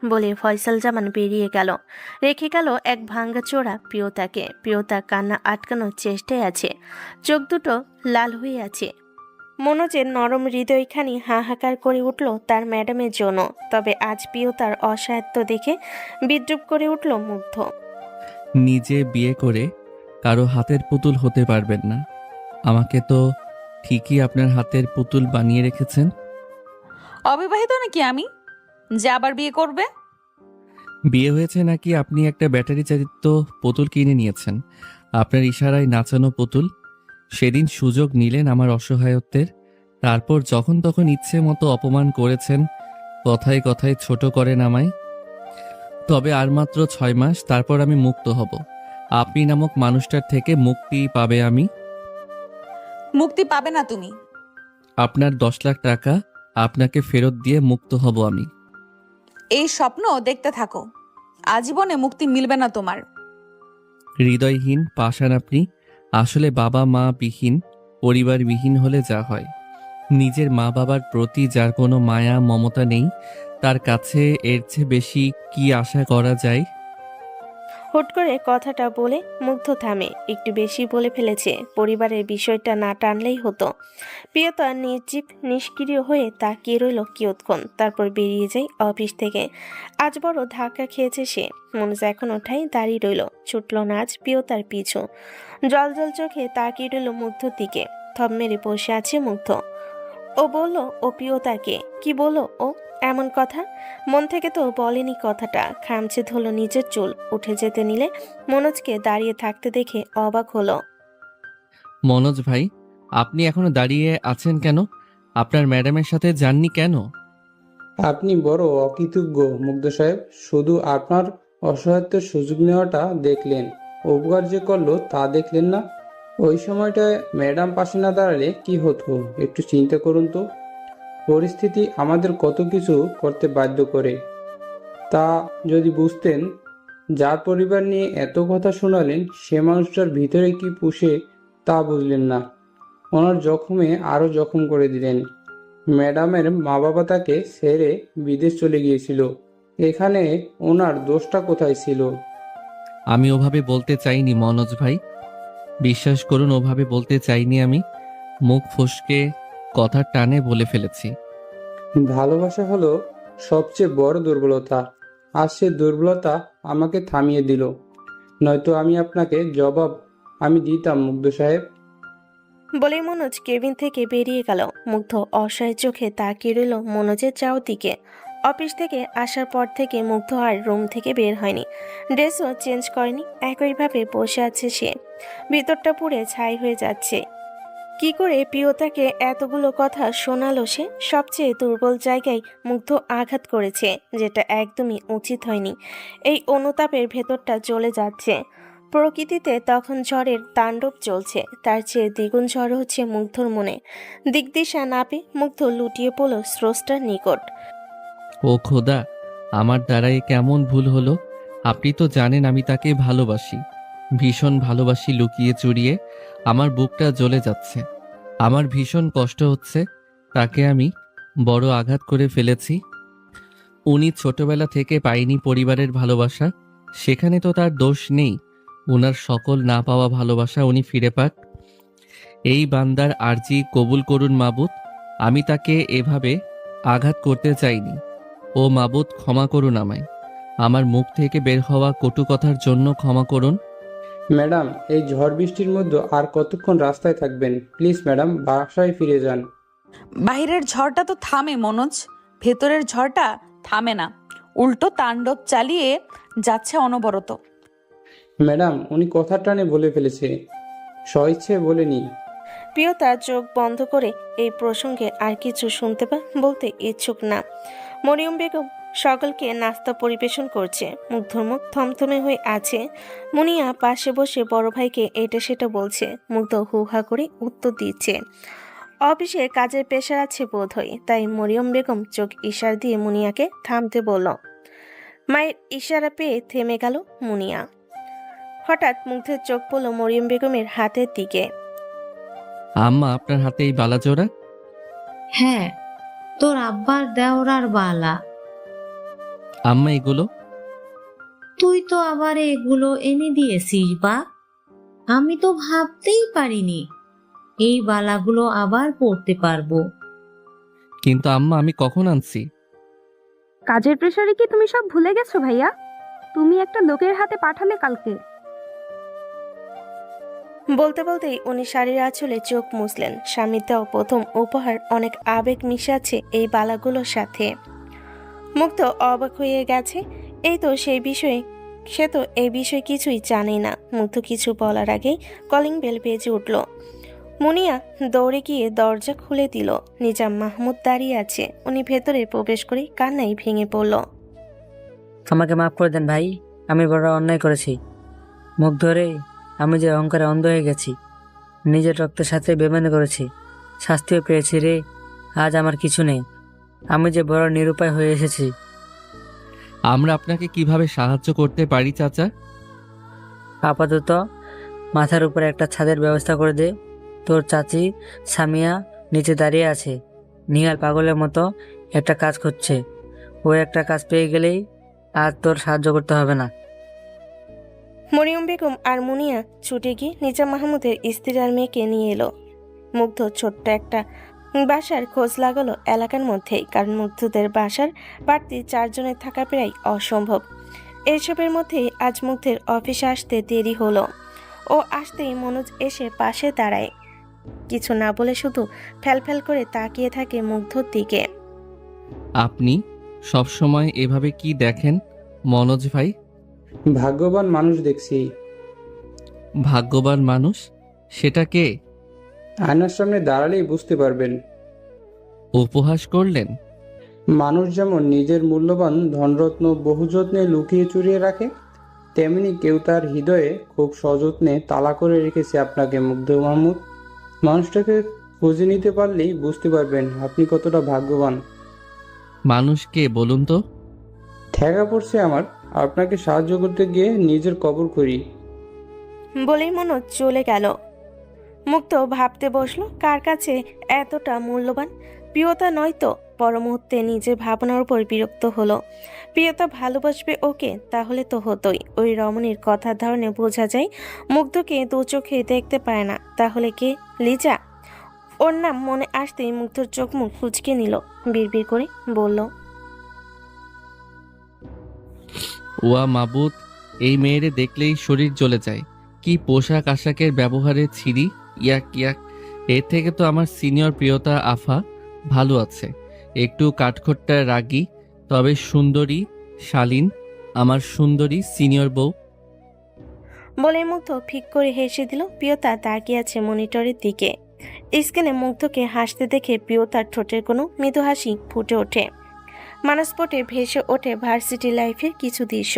বলে ফয়সাল জামান বেরিয়ে গেল, রেখে গেল এক ভাঙ্গাচোরা প্রিয়তাকে। প্রিয়তা কান্না আটকানোর চেষ্টায় আছে, চোখ দুটো লাল হয়ে আছে। মনোজের নরম হৃদয়খানি হাহাকার করে উঠল তার ম্যাডামের জন্য। তবে আজ প্রিয়তার অসহায়ত্ব দেখে বিদ্রুপ করে উঠল মুগ্ধ। নিজে বিয়ে করে কারো হাতের পুতুল হতে পারবেন না। আমাকে তো ঠিকই আপনার হাতের পুতুল বানিয়ে রেখেছেন। অবিবাহিত নাকি আমি যে আবার বিয়ে করবে? বিয়ে হয়েছে নাকি আপনি একটা ব্যাটারি চালিত পুতুল কিনে নিয়েছেন, আপনার ইশারায় নাচানো পুতুল। সেদিন সুযোগ নিলেন আমার অসহায়ত্বের, তারপর যখন তখন ইচ্ছে মতো অপমান করেছেন, কথায় কথায় ছোট করেন আমায়। তবে আর মাত্র 6 মাস, তারপর আমি মুক্ত হব। আপনি নামক মানুষটার থেকে মুক্তি পাবে আমি। মুক্তি পাবে না তুমি। আপনার 10 লাখ টাকা আপনাকে ফেরত দিয়ে মুক্ত হব আমি। এই স্বপ্ন দেখতে থাকো, আজীবনে মুক্তি মিলবে না তোমার। হৃদয়হীন পাষাণ আপনি। আসলে বাবা মা বিহীন, পরিবার বিহীন হলে যা হয়। নিজের মা বাবার প্রতি যার কোনো মায়া মমতা নেই, তার কাছে এর চেয়ে বেশি কি আশা করা যায়? হুট করে কথাটা বলে মুগ্ধ থামে। একটু বেশি বলে ফেলেছে, পরিবারের বিষয়টা না টানলেই হতো। প্রিয়তা নির্জীব নিষ্ক্রিয় হয়ে তাকিয়ে রইল কিয়ৎক্ষণ, তারপর বেরিয়ে যায় অফিস থেকে। আজ বড় ধাক্কা খেয়েছে সে। মনোজ এখন ওঠাই দাঁড়িয়ে রইল, ছুটল না আজ প্রিয়তার পিছু। জল জল চোখে তাকিয়ে রইল মুগ্ধর দিকে। থম মেরে বসে আছে মুগ্ধ। ও বলল ও প্রিয়তাকে কি বলল ও এমন কথা? মন থেকে তো বলেনি কথাটা। খামচে ধরল নিজের চুল, উঠে যেতে নিলে মনোজকে দাঁড়িয়ে থাকতে দেখে অবাক হলো। মনোজ ভাই, আপনি এখনো দাঁড়িয়ে আছেন কেন? আপনার ম্যাডামের সাথে যাননি কেন? আপনি বড় অকৃতজ্ঞ মুগ্ধ সাহেব। শুধু আপনার অসহায়ত্বের সুযোগ নেওয়াটা দেখলেন, উপকার যে করলো তা দেখলেন না। ওই সময়টায় ম্যাডাম পাশে না দাঁড়ালে কি হতো একটু চিন্তা করুন তো। পরিস্থিতি আমাদের কত কিছু করতে বাধ্য করে, তা যদি বুঝতেন। যার পরিবার নিয়ে এত কথা শোনালেন, সে মানুষটার ভিতরে কি পুষে তা বুঝলেন না। ওনার জখমে আরো জখম করে দিলেন। ম্যাডামের মা বাবা তাকে ছেড়ে বিদেশ চলে গিয়েছিল, এখানে ওনার দোষটা কোথায় ছিল? আমি ওভাবে বলতে চাইনি মনোজ ভাই, বিশ্বাস করুন, ওভাবে বলতে চাইনি আমি। মুখ ফসকে কথার টানে বলে ফেলেছি। ভালোবাসা হলো সবচেয়ে বড় দুর্বলতা, আর সে দুর্বলতা আমাকে থামিয়ে দিল। নয়তো আমি আপনাকে জবাব আমি দিতাম মুগ্ধ সাহেব। বলে মনোজ কেবিন থেকে বেরিয়ে গেল। মুগ্ধ অসহায় চোখে তাকিয়ে রইল মনোজের যাওয়ার দিকে। অফিস থেকে আসার পর থেকে মুগ্ধ আর রুম থেকে বের হয়নি, ড্রেসও চেঞ্জ করেনি, একইভাবে বসে আছে সে। ভিতরটা পুড়ে ছাই হয়ে যাচ্ছে। কি করে প্রিয়তাকে এতগুলো কথা শোনালো সে? সবচেয়ে দুর্বল জায়গায় মুগ্ধ আঘাত করেছে, যেটা একদমই উচিত হয়নি। এই অনুতাপের ভেতরটা জ্বলে যাচ্ছে। প্রকৃতিতে তখন ঝড়ের তাণ্ডব চলছে, তার চেয়ে দ্বিগুণ ঝড় হচ্ছে মুগ্ধর মনে। দিকদিশা না পেয়ে মুগ্ধ লুটিয়ে পড়ল স্রষ্টার নিকট। ও খোদা, আমার দ্বারাই কেমন ভুল হলো। আপনি তো জানেন আমি তাকে ভালোবাসি, ভীষণ ভালোবাসি। লুকিয়ে চুরিয়ে আমার বুকটা জ্বলে যাচ্ছে। আমার ভীষণ কষ্ট হচ্ছে। তাকে আমি বড় আঘাত করে ফেলেছি। উনি ছোটবেলা থেকে পায়নি পরিবারের ভালোবাসা, সেখানে তো তার দোষ নেই। ওনার সকল না পাওয়া ভালোবাসা উনি ফিরে পাক। এই বান্দার আরজি কবুল করুন মাবুদ। আমি তাকে এভাবে আঘাত করতে চাইনি। ও মাবুদ, ক্ষমা করুন আমায়। আমার মুখ থেকে বের হওয়া কটু কথার জন্য ক্ষমা করুন। ম্যাডাম, এই ঝড় বৃষ্টির মধ্যে আর কতক্ষণ রাস্তায় থাকবেন? প্লিজ ম্যাডাম, বাসায় ফিরে যান। বাইরের ঝড়টা তো থামে মনোজ, ভেতরের ঝড়টা থামে না, উল্টো তাণ্ডব চালিয়ে যাচ্ছে অনবরত। ম্যাডাম, উনি কথার টানে বলে ফেলেছে, স্বইচ্ছে বলেনি। প্রিয়তা চোখ বন্ধ করে এই প্রসঙ্গে আর কিছু শুনতে বা বলতে ইচ্ছুক না। মরিয়ম বেগম সকলকে নাস্তা পরিবেশন করছে। মুগ্ধর মুখ থমথমে হয়ে আছে। মুনিয়া পাশে বসে বড় ভাইকে এটা সেটা বলছে। মুগ্ধ হুহা করে উত্তর দিচ্ছে। অফিসে কাজের প্রেশার আছে বোধহয়, তাই মরিয়ম বেগম চোখ ইশারা দিয়ে মুনিয়াকে থামতে বলল। মায়ের ইশারা পেয়ে থেমে গেল মুনিয়া। হঠাৎ মুগ্ধের চোখ পড়ল মরিয়ম বেগমের হাতের দিকে। আম্মা, আপনার হাতে এই বালাজোড়া? হ্যাঁ, তোর আব্বার দেওরার বালা। আম্মা, এগুলো? তুই তো আবার এগুলো এনে দিয়েছিস বা? আমি তো ভাবতেই পারিনি এই বালাগুলো আবার পরতে পারবো। কিন্তু আম্মা, আমি কখন আনছি? কাজের প্রেসারে কি তুমি সব ভুলে গেছো ভাইয়া? তুমি একটা লোকের হাতে পাঠালে কালকে। বলতে বলতেই উনি শাড়ির আঁচলে চোখ মুছলেন। স্বামীর দেওয়া প্রথম উপহার, অনেক আবেগ মিশে আছে এই বালাগুলোর সাথে। মুগ্ধ অবাক হয়ে গেছে। সে তো এই বিষয়ে কিছুই জানে না। মুগ্ধ কিছু বলার আগেই কলিং বেল বেজে উঠল। মুনিয়া দৌড়ে গিয়ে দরজা খুলে দিল। নিজাম মাহমুদ দাঁড়িয়ে আছে। উনি ভেতরে প্রবেশ করে কান্নায় ভেঙে পড়ল। আমাকে মাফ করে দেন ভাই, আমি বড় অন্যায় করেছি। মুখ ধরে আমি যে অহংকারে অন্ধ হয়ে গেছি, নিজের রক্তের সাথে বেমানি করেছি, শাস্তিও পেয়েছি রে। আজ আমার কিছু নেই, আমি যে বড় নিরুপায় হয়ে এসেছি। আমরা আপনাকে কিভাবে সাহায্য করতে পারি চাচা? আপাতত মাথার উপরে একটা ছাদের ব্যবস্থা করে দে। তোর চাচি সামিয়া নিচে দাঁড়িয়ে আছে, নিহাল পাগলের মতো একটা কাজ খুঁজছে। ও একটা কাজ পেয়ে গেলেই আর তোর সাহায্য করতে হবে না। মরিয়ম বেগম আর মুনিয়া ছুটে গিয়ে নিজাম মাহমুদের স্ত্রী আর মেয়েকে নিয়ে এলো। মুগ্ধ ছোট্ট একটা বাসার খোঁজ লাগালো এলাকার মধ্যেই, কারণ মুগ্ধদের বাসার বাড়তি 4 জনের থাকা প্রায় অসম্ভব। এইসবের মধ্যেই আজ মুগ্ধের অফিসে আসতে দেরি হলো। ও আসতেই মনোজ এসে পাশে দাঁড়ায়। কিছু না বলে শুধু ফ্যালফ্যাল করে তাকিয়ে থাকে মুগ্ধর দিকে। আপনি সব সময় এভাবে কি দেখেন মনোজ ভাই? ভাগ্যবান মানুষ দেখছি। ভাগ্যবান মানুষ? সেটা কে? আয়নার সামনে দাঁড়ালেই বুঝতে পারবেন। উপহাস করলেন? মানুষ যেমন নিজের মূল্যবান ধনরত্ন বহু যত্নে লুকিয়ে চুরিয়ে রাখে, তেমনি কেউ তার হৃদয়ে খুব সযত্নে তালা করে রেখেছে আপনাকে মুগ্ধ মাহমুদ। মানুষটাকে খুঁজে নিতে পারলেই বুঝতে পারবেন আপনি কতটা ভাগ্যবান। মানুষ কে বলুন তো? ঠেকা পড়ছে আমার, আপনাকে সাহায্য করতে গিয়ে নিজের কবর করি। বলেই মনোজ চলে গেল। মুগ্ধ ভাবতে বসলো, কার কাছে এতটা মূল্যবান? প্রিয়তা নয়তো? পর মুহূর্তে নিজের ভাবনার উপর বিরক্ত হলো। প্রিয়তা ভালোবাসবে ওকে, তাহলে তো হতোই। ওই রমণীর কথার ধরনে বোঝা যায় মুগ্ধকে দু চোখে দেখতে পায় না। তাহলে কে? লিজা? ওর নাম মনে আসতেই মুগ্ধর চোখ মুখ কুঁচকে নিল, বিড়বিড় করে বলল, ওয়া মাবুদ, এই মেয়েরে দেখলেই শরীর জ্বলে যায়। কি পোশাক আশাকের ব্যবহারে ছিরি, ইয়াক ইয়াক। এর থেকে তো আমার সিনিয়র প্রিয়তা আফা ভালো আছে, একটু কাঠখোট্টা রাগী, তবে সুন্দরী শালীন, আমার সুন্দরী সিনিয়র বউ। বলে মুগ্ধ ফিক করে হেসে দিল। প্রিয়তা তাকিয়ে আছে মনিটরের দিকে। স্ক্রিনে মুগ্ধকে হাসতে দেখে প্রিয়তার ঠোঁটের কোনো মৃদু হাসি ফুটে ওঠে। মানসপটে ভেসে ওঠে ভার্সিটি লাইফের কিছু দৃশ্য।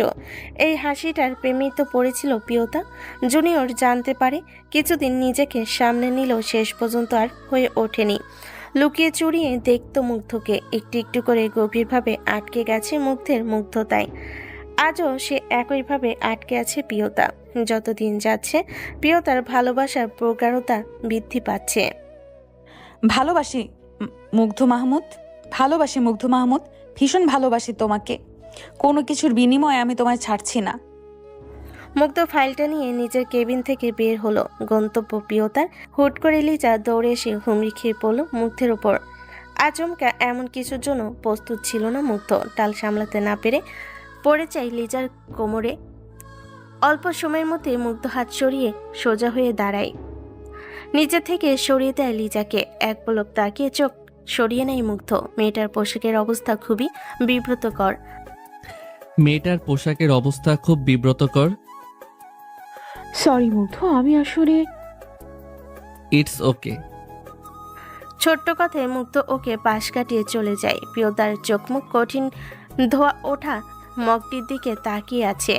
এই হাসিটার প্রেমেই তো পড়েছিল প্রিয়তা। জুনিয়র জানতে পারে, কিছুদিন নিজেকে সামনে নিলেও শেষ পর্যন্ত আর হয়ে ওঠেনি। লুকিয়ে চুরিয়ে দেখতো মুগ্ধকে, একটু একটু করে গভীরভাবে আটকে গেছে মুগ্ধের মুগ্ধতায়। আজও সে একইভাবে আটকে আছে প্রিয়তা। যতদিন যাচ্ছে প্রিয়তার ভালোবাসার প্রগাঢ়তা বৃদ্ধি পাচ্ছে। ভালোবাসি মুগ্ধ মাহমুদ, ভালোবাসি মুগ্ধ মাহমুদ, ভীষণ ভালোবাসি তোমাকে। কোনো কিছুর বিনিময়ে আমি তোমায় ছাড়ছি না। মুগ্ধ ফাইলটা নিয়ে নিজের কেবিন থেকে বের হলো। গন্তব্য প্রিয়তার। হুট করে লিজা দৌড়ে এসে হুমড়ি খেয়ে পড়ল মুগ্ধের ওপর। আচমকা এমন কিছুর জন্য প্রস্তুত ছিল না মুগ্ধ। টাল সামলাতে না পেরে পড়ে যায় লিজার কোমরে। অল্প সময়ের মধ্যে মুগ্ধ হাত সরিয়ে সোজা হয়ে দাঁড়ায়। নিজে থেকে সরিয়ে দেয় লিজাকে। এক পলক তাকিয়ে চোখ সরিয়ে নেয় মুগ্ধ। মেয়েটার পোশাকের অবস্থা খুবই বিব্রতকর। মেয়েটার পোশাকের অবস্থা খুব বিব্রতকর। সরি মুগ্ধ, আমি আসলে ইটস ওকে। ছোট্ট কথায় মুগ্ধ ওকে পাশ কাটিয়ে চলে যায়। প্রিয়তার চোখ মুখ কঠিন ধোয়া ওঠা মগটির দিকে তাকিয়ে আছে।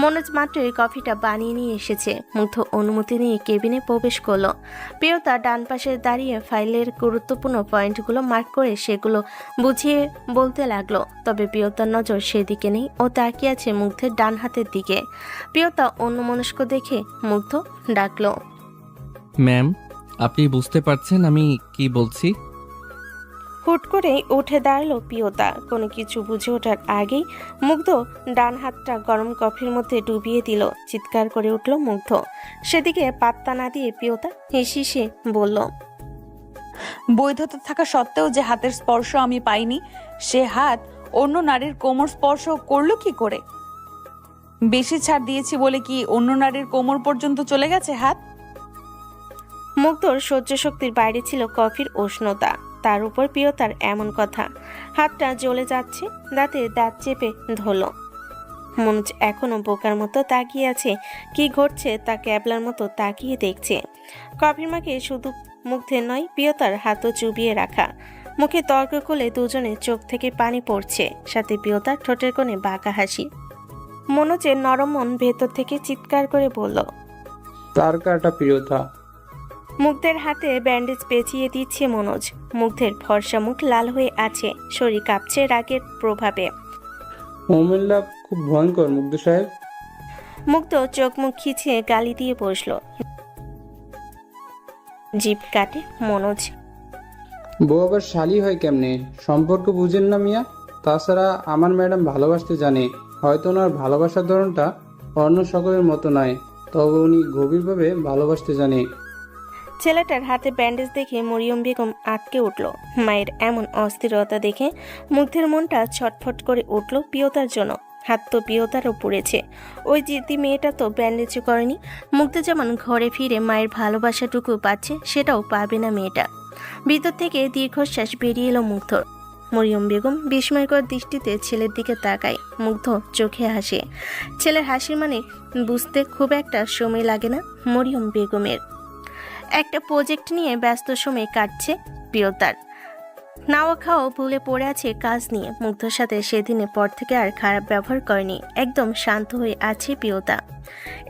মনোজ মাত্রই কফিটা বানিয়ে নিয়ে এসেছে। মুগ্ধ অনুমতি নিয়ে কেবিনে প্রবেশ করলো। প্রিয়তা ডান পাশে দাঁড়িয়ে ফাইলের গুরুত্বপূর্ণ পয়েন্টগুলো মার্ক করে সেগুলো বুঝিয়ে বলতে লাগলো। তবে প্রিয়তার নজর সেদিকে নেই, ও তাকিয়ে আছে মুগ্ধের ডান হাতের দিকে। প্রিয়তা অন্যমনস্ক দেখে মুগ্ধ ডাকলো, ম্যাম, আপনি বুঝতে পারছেন আমি কি বলছি? হুট করেই উঠে দাঁড়ালো প্রিয়তা। কোনো কিছু বুঝে ওঠার আগেই মুগ্ধ ডান হাতটা গরম কফির মধ্যে ডুবিয়ে দিল। চিৎকার করে উঠল মুগ্ধ। সেদিকে পাত্তা না দিয়ে প্রিয়তা হেসে বলল, বৈধতা থাকা সত্ত্বেও যে হাতের স্পর্শ আমি পাইনি, সে হাত অন্য নারীর কোমর স্পর্শ করলো কি করে? বেশি ছাড় দিয়েছি বলে কি অন্য নারীর কোমর পর্যন্ত চলে গেছে হাত? মুগ্ধর সহ্য শক্তির বাইরে ছিল কফির উষ্ণতা, তার উপর প্রিয়তার এমন কথা। হাতটা জ্বলে যাচ্ছে, দাঁতে দাঁত চেপে ধরল। মনোজ এখনো বোকার মতো তাকিয়ে আছে। কি ঘটছে তা ক্যাবলার মতো তাকিয়ে দেখছে। কফির মাকে শুধু মুগ্ধের নয়, প্রিয়তার হাতও চুবিয়ে রাখা। মুখে তর্ক করলে দুজনের চোখ থেকে পানি পড়ছে, সাথে প্রিয়তার ঠোঁটের কোণে বাঁকা হাসি। মনোজের নরম মন ভেতর থেকে চিৎকার করে বলল, তার কাটা প্রিয়তা। মুগ্ধের হাতে ব্যান্ডেজ পেঁচিয়ে দিচ্ছে মনোজ। মুগ্ধের ফর্সা মুখ লাল হয়ে আছে, শরীর কাঁপছে রাগের প্রভাবে। মোমেল্লা খুব ভয়ঙ্কর মুগ্ধ সাহেব। মুগ্ধ চোখ মুখ খিচিয়ে গালি দিয়ে বসল। জিভ কাটে মনোজ। বউ আবার শালি হয় কেমনে? সম্পর্ক বুঝেন না মিয়া? তাছাড়া আমার ম্যাডাম ভালোবাসতে জানে। হয়তো ওনার ভালোবাসার ধরনটা অন্য সকলের মতো নয়, তবে উনি গভীরভাবে ভালোবাসতে জানে। ছেলেটার হাতে ব্যান্ডেজ দেখে মরিয়ম বেগম আটকে উঠল। মায়ের এমন অস্থিরতা দেখে মুগ্ধের মনটা ছটফট করে উঠল প্রিয়তার জন্য। হাত তো প্রিয়তারও পুড়েছে। ওই জিদ্দি মেয়েটা তো ব্যান্ডেজও করেনি। মুগ্ধ যেমন ঘরে ফিরে মায়ের ভালোবাসাটুকু পাচ্ছে, সেটাও পাবে না মেয়েটা। ভিতর থেকে দীর্ঘশ্বাস বেরিয়ে এলো মুগ্ধর। মরিয়ম বেগম বিস্ময়কর দৃষ্টিতে ছেলের দিকে তাকায়। মুগ্ধ চোখে হাসে। ছেলের হাসির মানে বুঝতে খুব একটা সময় লাগে না মরিয়ম বেগমের। একটা প্রজেক্ট নিয়ে ব্যস্ত সময় কাটছে প্রিয়তার। নাওয়া খাওয়া ভুলে পড়ে আছে কাজ নিয়ে। মুগ্ধর সাথে সেদিনের পর থেকে আর খারাপ ব্যবহার করেনি। একদম শান্ত হয়ে আছে প্রিয়তা।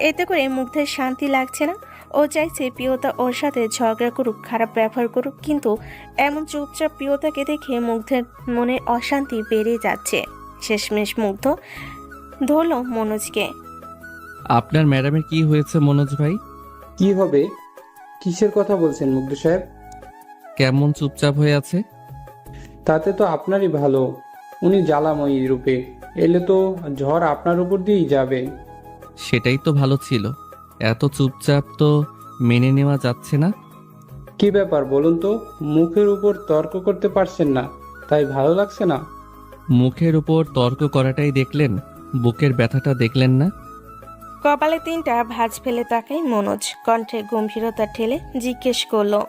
এতে করে মুগ্ধের শান্তি লাগছে না। ও চাইছে প্রিয়তা ওর সাথে ঝগড়া করুক, খারাপ ব্যবহার করুক, কিন্তু এমন চুপচাপ প্রিয়তাকে দেখে মুগ্ধের মনে অশান্তি বেড়ে যাচ্ছে। শেষমেশ মুগ্ধ ধরল মনোজকে। আপনার ম্যাডামের কি হয়েছে মনোজ ভাই? কি হবে? কিসের কথা বলছেন মুগ্ধ সাহেব? কেমন চুপচাপ হয়ে আছে? তাতে তো আপনারই ভালো। উনি জ্বালাময়ী রূপে এলে তো ঝড় আপনার উপর দিয়েই যাবে। সেটাই তো ভালো ছিল। এত চুপচাপ তো মেনে নেওয়া যাচ্ছে না। কি ব্যাপার বলুন তো? মুখের উপর তর্ক করতে পারছেন না, তাই ভালো লাগছে না? মুখের উপর তর্ক করাটাই দেখলেন, বুকের ব্যথাটা দেখলেন না? কপালে 3টা ভাঁজ ফেলে তাকাই মনোজ, কণ্ঠে গম্ভীরতা ঠেলে জিজ্ঞেস করলো।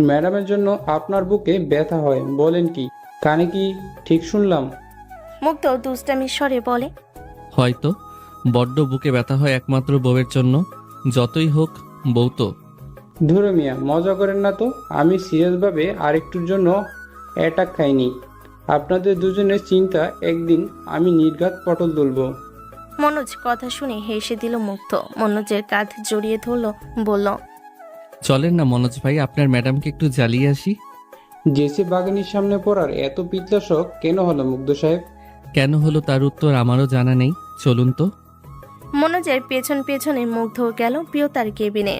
ম্যাডামের জন্য আপনার বুকে ব্যথা হয় বলেন কি? কানে কি ঠিক শুনলাম? মুগ্ধ দুষ্টামি স্বরে বলে। হয়তো। বড্ড বুকে ব্যথা হয় একমাত্র বউয়ের জন্য। যতই হোক, বউ তো। ধুরো মিয়া, মজা করেন না তো। আমি সিরিয়াসভাবে আরেকটুর জন্য অ্যাটাক খাইনি। আপনাদের দুজনের চিন্তা একদিন আমি নির্ঘাত পটল তুলব। মনোজ কথা শুনে হেসে দিল মুগ্ধ। মনোজের কাঁধ জড়িয়ে ধরলো, বলল। চলেন না মনোজ ভাই, আপনার ম্যাডামকে একটু জ্বালিয়ে আসি। জেসি বাগানির সামনে পড়ার এত পিতলা শখ কেন হলো মুগ্ধ সাহেব? কেন হলো তার উত্তর আমারও জানা নেই, চলুন তো। মনোজের পেছন পেছনে মুগ্ধ গেল প্রিয়তার কেবিনে।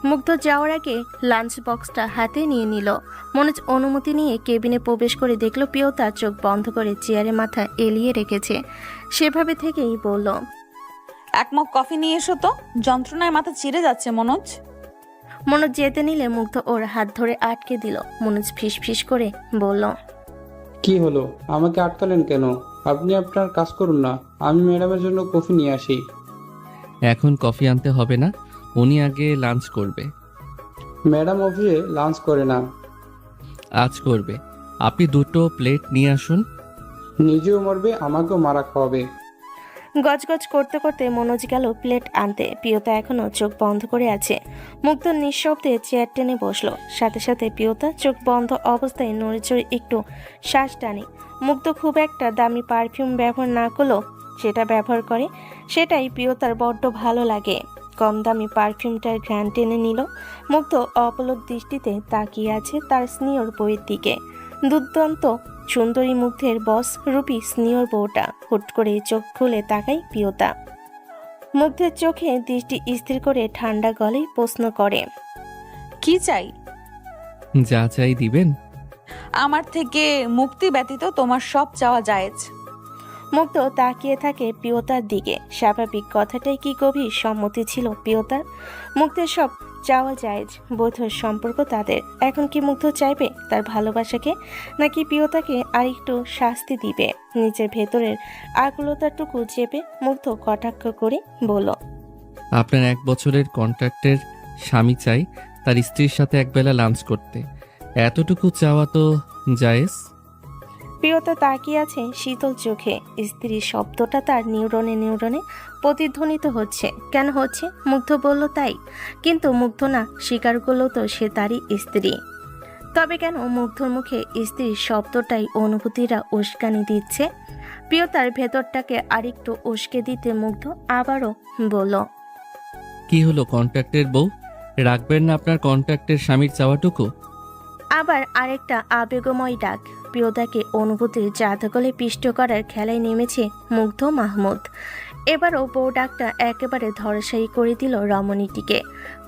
মুগ্ধ যাওয়ার আগে লাঞ্চ বক্সটা হাতে নিয়ে নিল। মনোজ অনুমতি নিয়ে কেবিনে প্রবেশ করে দেখলো প্রিয়তা চোখ বন্ধ করে চেয়ারে মাথা এলিয়ে রেখেছে। সেভাবে থেকেই বলল। এক মগ কফি নিয়ে এসো তো, যন্ত্রণায় মাথা চিড়ে যাচ্ছে মনোজ। মনোজ যেতে নিলে মুগ্ধ ওর হাত ধরে আটকে দিল। মনোজ ফিস ফিস করে বলল। কি হলো, আমাকে আটকালেন কেন? আপনি আপনার কাজ করুন না, আমি ম্যাডামের জন্য কফি নিয়ে আসি। এখন কফি আনতে হবে না, উনি আগে লাঞ্চ করবে। ম্যাডাম অফিসে লাঞ্চ করে না। আজ করবে। আপনি 2টো প্লেট নিয়ে আসুন। নিজেও মরবে, আমাকেও মারা খাওয়াবে। গজগজ করতে করতে মনোজ গেল প্লেট আনতে। প্রিয়তা এখনো চোখ বন্ধ করে আছে। মুগ্ধ নিঃশব্দে চেয়ার টেনে বসলো। সাথে সাথে প্রিয়তা চোখ বন্ধ অবস্থায় নড়েচড়ে একটু শ্বাস টানে। মুগ্ধ খুব একটা দামি পারফিউম ব্যবহার না করলেও যেটা ব্যবহার করে সেটাই প্রিয়তার বড্ড ভালো লাগে। কম দামি পারফিউমটার ঘ্রাণ টেনে নিল। মুগ্ধ অপলক দৃষ্টিতে তাকিয়ে আছে তার স্নেহর বইয়ের দিকে। দুর্দান্ত সুন্দরী মুগ্ধের বস রূপী স্নেহর বউটা। হুট করে চোখ খুলে তাকাই প্রিয়তা। মুগ্ধের চোখে দৃষ্টি স্থির করে ঠান্ডা গলায় প্রশ্ন করে। কি চাই? যা চাই দিবেন। আমার থেকে মুক্তি ব্যতীত তোমার সব চাওয়া জায়েজ। মুগ্ধ তাকিয়ে থাকে প্রিয়তার দিকে। স্বাভাবিক কথাটাই কি গভীর সম্মতি ছিল প্রিয়তার। মুগ্ধের সব চাওয়া জায়েজ, বৈধ সম্পর্ক তাদের। এখন কি মুগ্ধ চাইবে তার ভালোবাসাকে, নাকি প্রিয়তাকে আরেকটু শাস্তি দিবে? নিজের ভেতরের আকুলতাটুকু চেপে মুগ্ধ কটাক্ষ করে বলল। আপনার 1 বছরের কন্ট্রাক্টের স্বামী চাই তার স্ত্রীর সাথে একবেলা লাঞ্চ করতে। এতটুকু চাওয়া তো জায়েজ। প্রিয়তা তাকিয়ে আছে শীতল চোখে। স্ত্রীর শব্দটা তার নিউরনে নিউরনে প্রতিধ্বনিত হচ্ছে। কেন হচ্ছে? মুগ্ধ বলল তাই। কিন্তু মুগ্ধ না স্বীকার করলেও তো সে তারই স্ত্রী। তবে কেন মুগ্ধর মুখে স্ত্রীর শব্দটাই অনুভূতিরা উস্কানি দিচ্ছে? প্রিয়তার ভেতরটাকে আরেকটু উস্কে দিতে মুগ্ধ আবারও বলল। কি হলো কন্ট্রাক্টের বউ, রাখবেন না আপনার কন্ট্রাক্টের স্বামীর চাওয়াটুকু? আবার আরেকটা আবেগময় ডাক। প্রিয়তাকে অনুভূতির জাদগলে পিষ্ট করার খেলায় নেমেছে মুগ্ধ মাহমুদ। এবারও বউ ডাকটা একেবারে ধরাশায়ী করে দিল রমণীটিকে।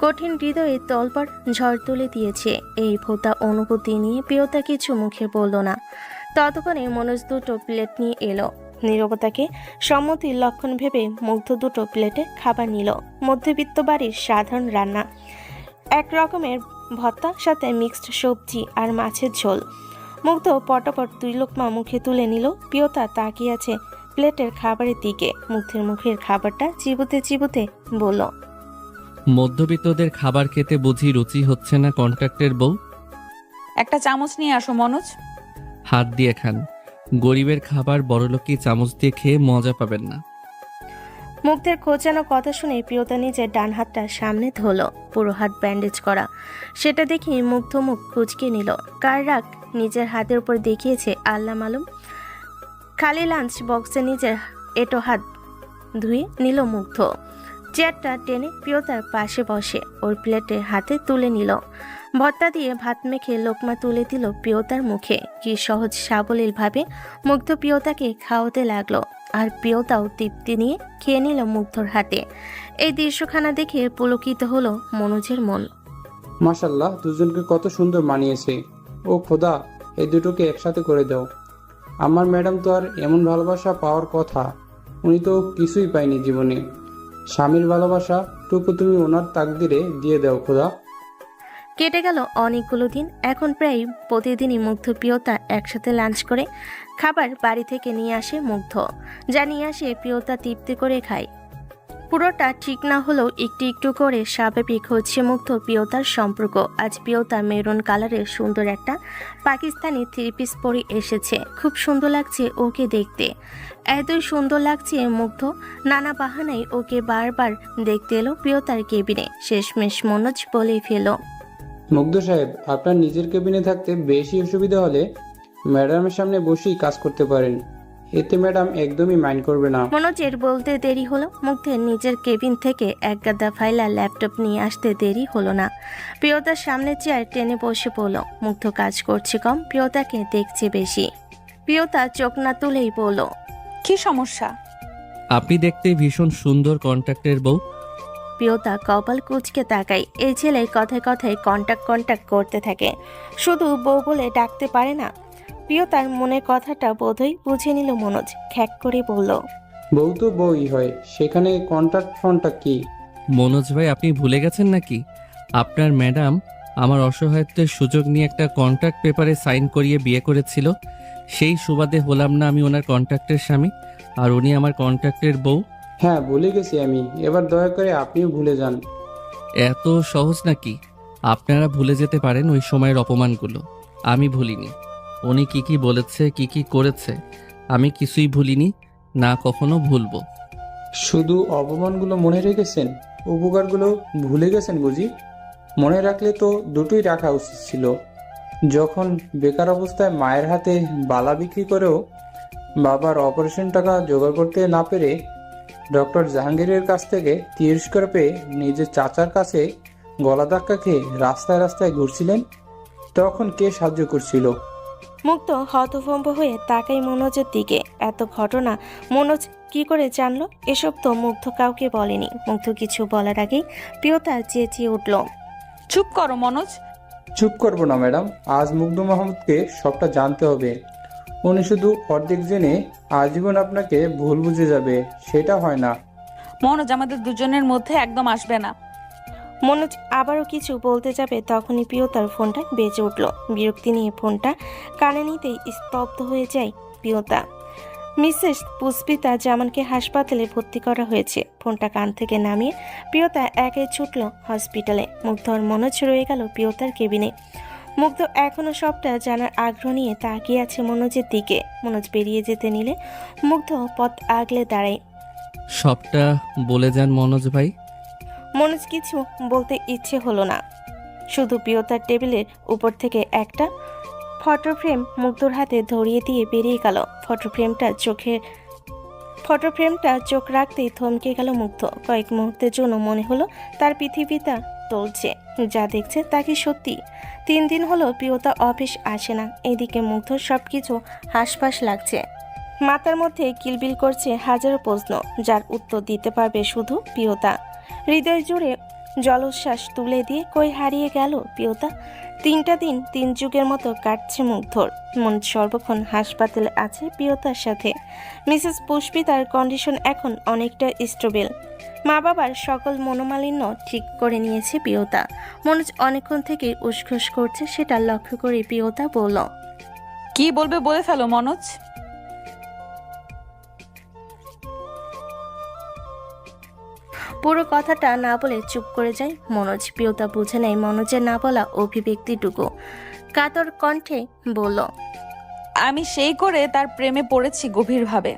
কঠিন হৃদয়ে তলপর ঝড় তুলে দিয়েছে। এই ভোতা অনুভূতি নিয়ে প্রিয়তা কিছু মুখে বলল না। ততক্ষণে মনোজ 2টো প্লেট নিয়ে এলো। নীরবতাকে সম্মতির লক্ষণ ভেবে মুগ্ধ 2টো প্লেটে খাবার নিল। মধ্যবিত্ত বাড়ির সাধারণ রান্না, এক রকমের ভর্তা, সাথে মিক্সড সবজি আর মাছের ঝোল। মুগ্ধ পটাপট 2 লোকমা মুখে তুলে নিল। প্রিয়তা তাকিয়ে আছে প্লেটের খাবারের দিকে। মুগ্ধের মুখের খাবারটা চিবুতে চিবুতে বলল। মধ্যবিত্তদের খাবার খেতে বুঝি রুচি হচ্ছে না কন্ট্রাক্টের বউ? একটা চামচ নিয়ে আসো মনোজ। হাত দিয়ে খান। গরিবের খাবার বড়লোকি চামচ দিয়ে খেয়ে মজা পাবেন না। মুগ্ধের খোঁচানো কথা শুনে প্রিয়তা নিজের ডান হাতটা সামনে ধরলো। পুরো হাত ব্যান্ডেজ করা। সেটা দেখে মুগ্ধ মুখ কুঁচকে নিল। কার রাগ নিজের হাতের উপর দেখিয়েছে আল্লাহ মালুম। খালি লাঞ্চ বক্সে নিজের এটো হাত ধুয়ে নিল মুগ্ধ। চেয়ারটা টেনে প্রিয়তার পাশে বসে ওর প্লেটে হাতে তুলে নিল। ভর্তা দিয়ে ভাত মেখে লোকমা তুলে দিল প্রিয়তার মুখে। কি সহজ সাবলীল ভাবে মুগ্ধ প্রিয়তাকে খাওয়াতে লাগলো। আর প্রিয়তাও তৃপ্তি নিয়ে খেয়ে নিল মুগ্ধর হাতে। এই দৃশ্যখানা দেখে পুলকিত হলো মনোজের মন। মাশাল্লাহ, দুজনকে কত সুন্দর মানিয়েছে। ও খোদা, এই দুটোকে একসাথে করে দাও। আমার ম্যাডাম তো আর এমন ভালোবাসা পাওয়ার কথা, উনি তো কিছুই পায়নি জীবনে। স্বামীর ভালোবাসা টুকু তুমি ওনার তাকদিরে দিয়ে দাও খোদা। কেটে গেল অনেকগুলো দিন। এখন প্রায় প্রতিদিনই মুগ্ধ প্রিয়তা একসাথে লাঞ্চ করে। খাবার বাড়ি থেকে নিয়ে আসে মুগ্ধ, যা নিয়ে আসে প্রিয়তা তৃপ্তি করে খায়। পুরোটা ঠিক না হলেও একটু একটু করে স্বাভাবিক হচ্ছে মুগ্ধ প্রিয়তার সম্পর্ক। আজ প্রিয়তা মেরুন কালারের সুন্দর একটা পাকিস্তানি থ্রি পিস পরে এসেছে। খুব সুন্দর লাগছে ওকে দেখতে, এতই সুন্দর লাগছে মুগ্ধ নানা বাহানায় ওকে বারবার দেখতে এলো প্রিয়তার কেবিনে। শেষমেশ মনোজ বলেই ফেলো, মুগ্ধ সাহেব, আপনার নিজের কেবিনে থাকতে বেশি অসুবিধা হলে ম্যাডামের সামনে বসেই কাজ করতে পারেন, এতে ম্যাডাম একদমই মাইন্ড করবে না। মনোজের বলতে দেরি হলো। মুগ্ধের নিজের কেবিন থেকে এক গাদা ফাইল আর ল্যাপটপ নিয়ে আসতে দেরি হলো না। প্রিয়তার সামনে চেয়ার টেনে বসে পড়ল। মুগ্ধ কাজ করছে কম, প্রিয়তাকে দেখছে বেশি। প্রিয়তা চোখ না তুলেই বলল, কি সমস্যা? আপনি দেখতে ভীষণ সুন্দর কন্ট্রাক্টের বউ। প্রিয়তা কপাল কুঁচকে তাকায়। এই ছেলে কথায় কথায় কন্টাক্ট করতে থাকে, শুধু বউ বলে ডাকতে পারে না। প্রিয়তার মনের কথাটা বোধহয় বুঝে নিল মনোজ, খ্যাক করে বলল, বউ তো বউই হয়, সেখানে কন্ট্রাক্ট ফোনটা কি? মনোজ ভাই, আপনি ভুলে গেছেন নাকি আপনার ম্যাডাম আমার অসহায়ত্বের সুযোগ নিয়ে একটা কন্ট্রাক্ট পেপারে সাইন করিয়ে বিয়ে করেছিল? সেই সুবাদে হলাম না আমি ওনার কন্ট্রাক্টের স্বামী, আর উনি আমার কন্ট্রাক্টের বউ। হ্যাঁ, ভুলে গেছি আমি, এবার দয়া করে আপনিও ভুলে যান। এত সহজ নাকি? আপনারা ভুলে যেতে পারেন ওই সময়ের অপমানগুলো, আমি ভুলিনি। উনি কি কি বলেছে, কি কি করেছে, আমি কিছুই ভুলিনি, না কখনো ভুলবো। শুধু অপমানগুলো মনে রেখেছেন, উপকারগুলো ভুলে গেছেন বুঝি? মনে রাখলে তো দুটোই রাখা উচিত ছিল। যখন বেকার অবস্থায় মায়ের হাতে বালা বিক্রি করেও বাবার অপারেশন টাকা জোগাড় করতে না পেরে ডক্টর জাহাঙ্গীরের কাছ থেকে তিরস্কার পেয়ে নিজের চাচার কাছে গলা ধাক্কা খেয়ে রাস্তায় রাস্তায় ঘুরছিলেন, তখন কে সাহায্য করছিল? মুগ্ধ হতভম্ব হয়ে তাকাই মনোজের দিকে। এত ঘটনা মনোজ কি করে জানলো? এসব তো মুগ্ধ কাউকে বলেনি। মুগ্ধ কিছু বলার আগেই প্রিয়তা চেঁচিয়ে উঠল, চুপ করো মনোজ। চুপ করবো না ম্যাডাম, আজ মুগ্ধ মাহমুদকে সবটা জানতে হবে। উনি শুধু অর্ধেক জেনে আজীবন আপনাকে ভুল বুঝে যাবে, সেটা হয় না। মনোজ আমাদের দুজনের মধ্যে একদম আসবে না। মনোজ আবারও কিছু বলতে যাবে, তখনই প্রিয়তার ফোনটা বেজে উঠল। বিরক্তি নিয়ে ফোনটা কানে নিতেই স্তব্ধ হয়ে যায় প্রিয়তা। মিসেস পুষ্পিতা জামানকে হাসপাতালে ভর্তি করা হয়েছে। ফোনটা কান থেকে নামিয়ে প্রিয়তা একাই ছুটল হসপিটালে। মুগ্ধ আর মনোজ রয়ে গেল প্রিয়তার কেবিনে। মুগ্ধ এখনো সবটা জানার আগ্রহ নিয়ে তাকিয়ে আছে মনোজের দিকে। মনোজ বেরিয়ে যেতে নিলে মুগ্ধ পথ আগলে দাঁড়ায়। সবটা বলে যান মনোজ ভাই। মনোজ কিছু বলতে ইচ্ছে হলো না, শুধু প্রিয়তার টেবিলের উপর থেকে একটা ফটো ফ্রেম মুগ্ধর হাতে ধরিয়ে দিয়ে বেরিয়ে গেল। ফটোফ্রেমটা চোখ রাখতেই থমকে গেল মুগ্ধ। কয়েক মুহূর্তের জন্য মনে হলো তার পৃথিবীটা টলছে। যা দেখছে তা কি সত্যি? 3 দিন হলো প্রিয়তা অফিস আসে না। এদিকে মুগ্ধর সবকিছু হাসফাস লাগছে। মাথার মধ্যে কিলবিল করছে হাজারো প্রশ্ন, যার উত্তর দিতে পারবে শুধু প্রিয়তা। হৃদয় জুড়ে জলোচ্ছ্বাস তুলে দিয়ে কই হারিয়ে গেল প্রিয়তা। 3টা দিন 3 যুগের মতো কাটছে মুগ্ধর। মন সর্বক্ষণ হাসপাতালে আছে প্রিয়তার সাথে। মিসেস পুষ্পিতার কন্ডিশন এখন অনেকটা স্টেবল। মা বাবার সকল মনোমালিন্য ঠিক করে নিয়েছে প্রিয়তা। মনোজ অনেকক্ষণ থেকে উসখুস করছে, সেটা লক্ষ্য করে প্রিয়তা বলল, কি বলবে বলে ফেলো মনোজ। পুরো কথাটা না বলে চুপ করে যায় মনোজ। প্রিয়তা বুঝে নেয় মনোজের না বলা অভিব্যক্তিটুকু। কাতর কণ্ঠে বলল, আমি সেই করে তার প্রেমে পড়েছি গভীরভাবে।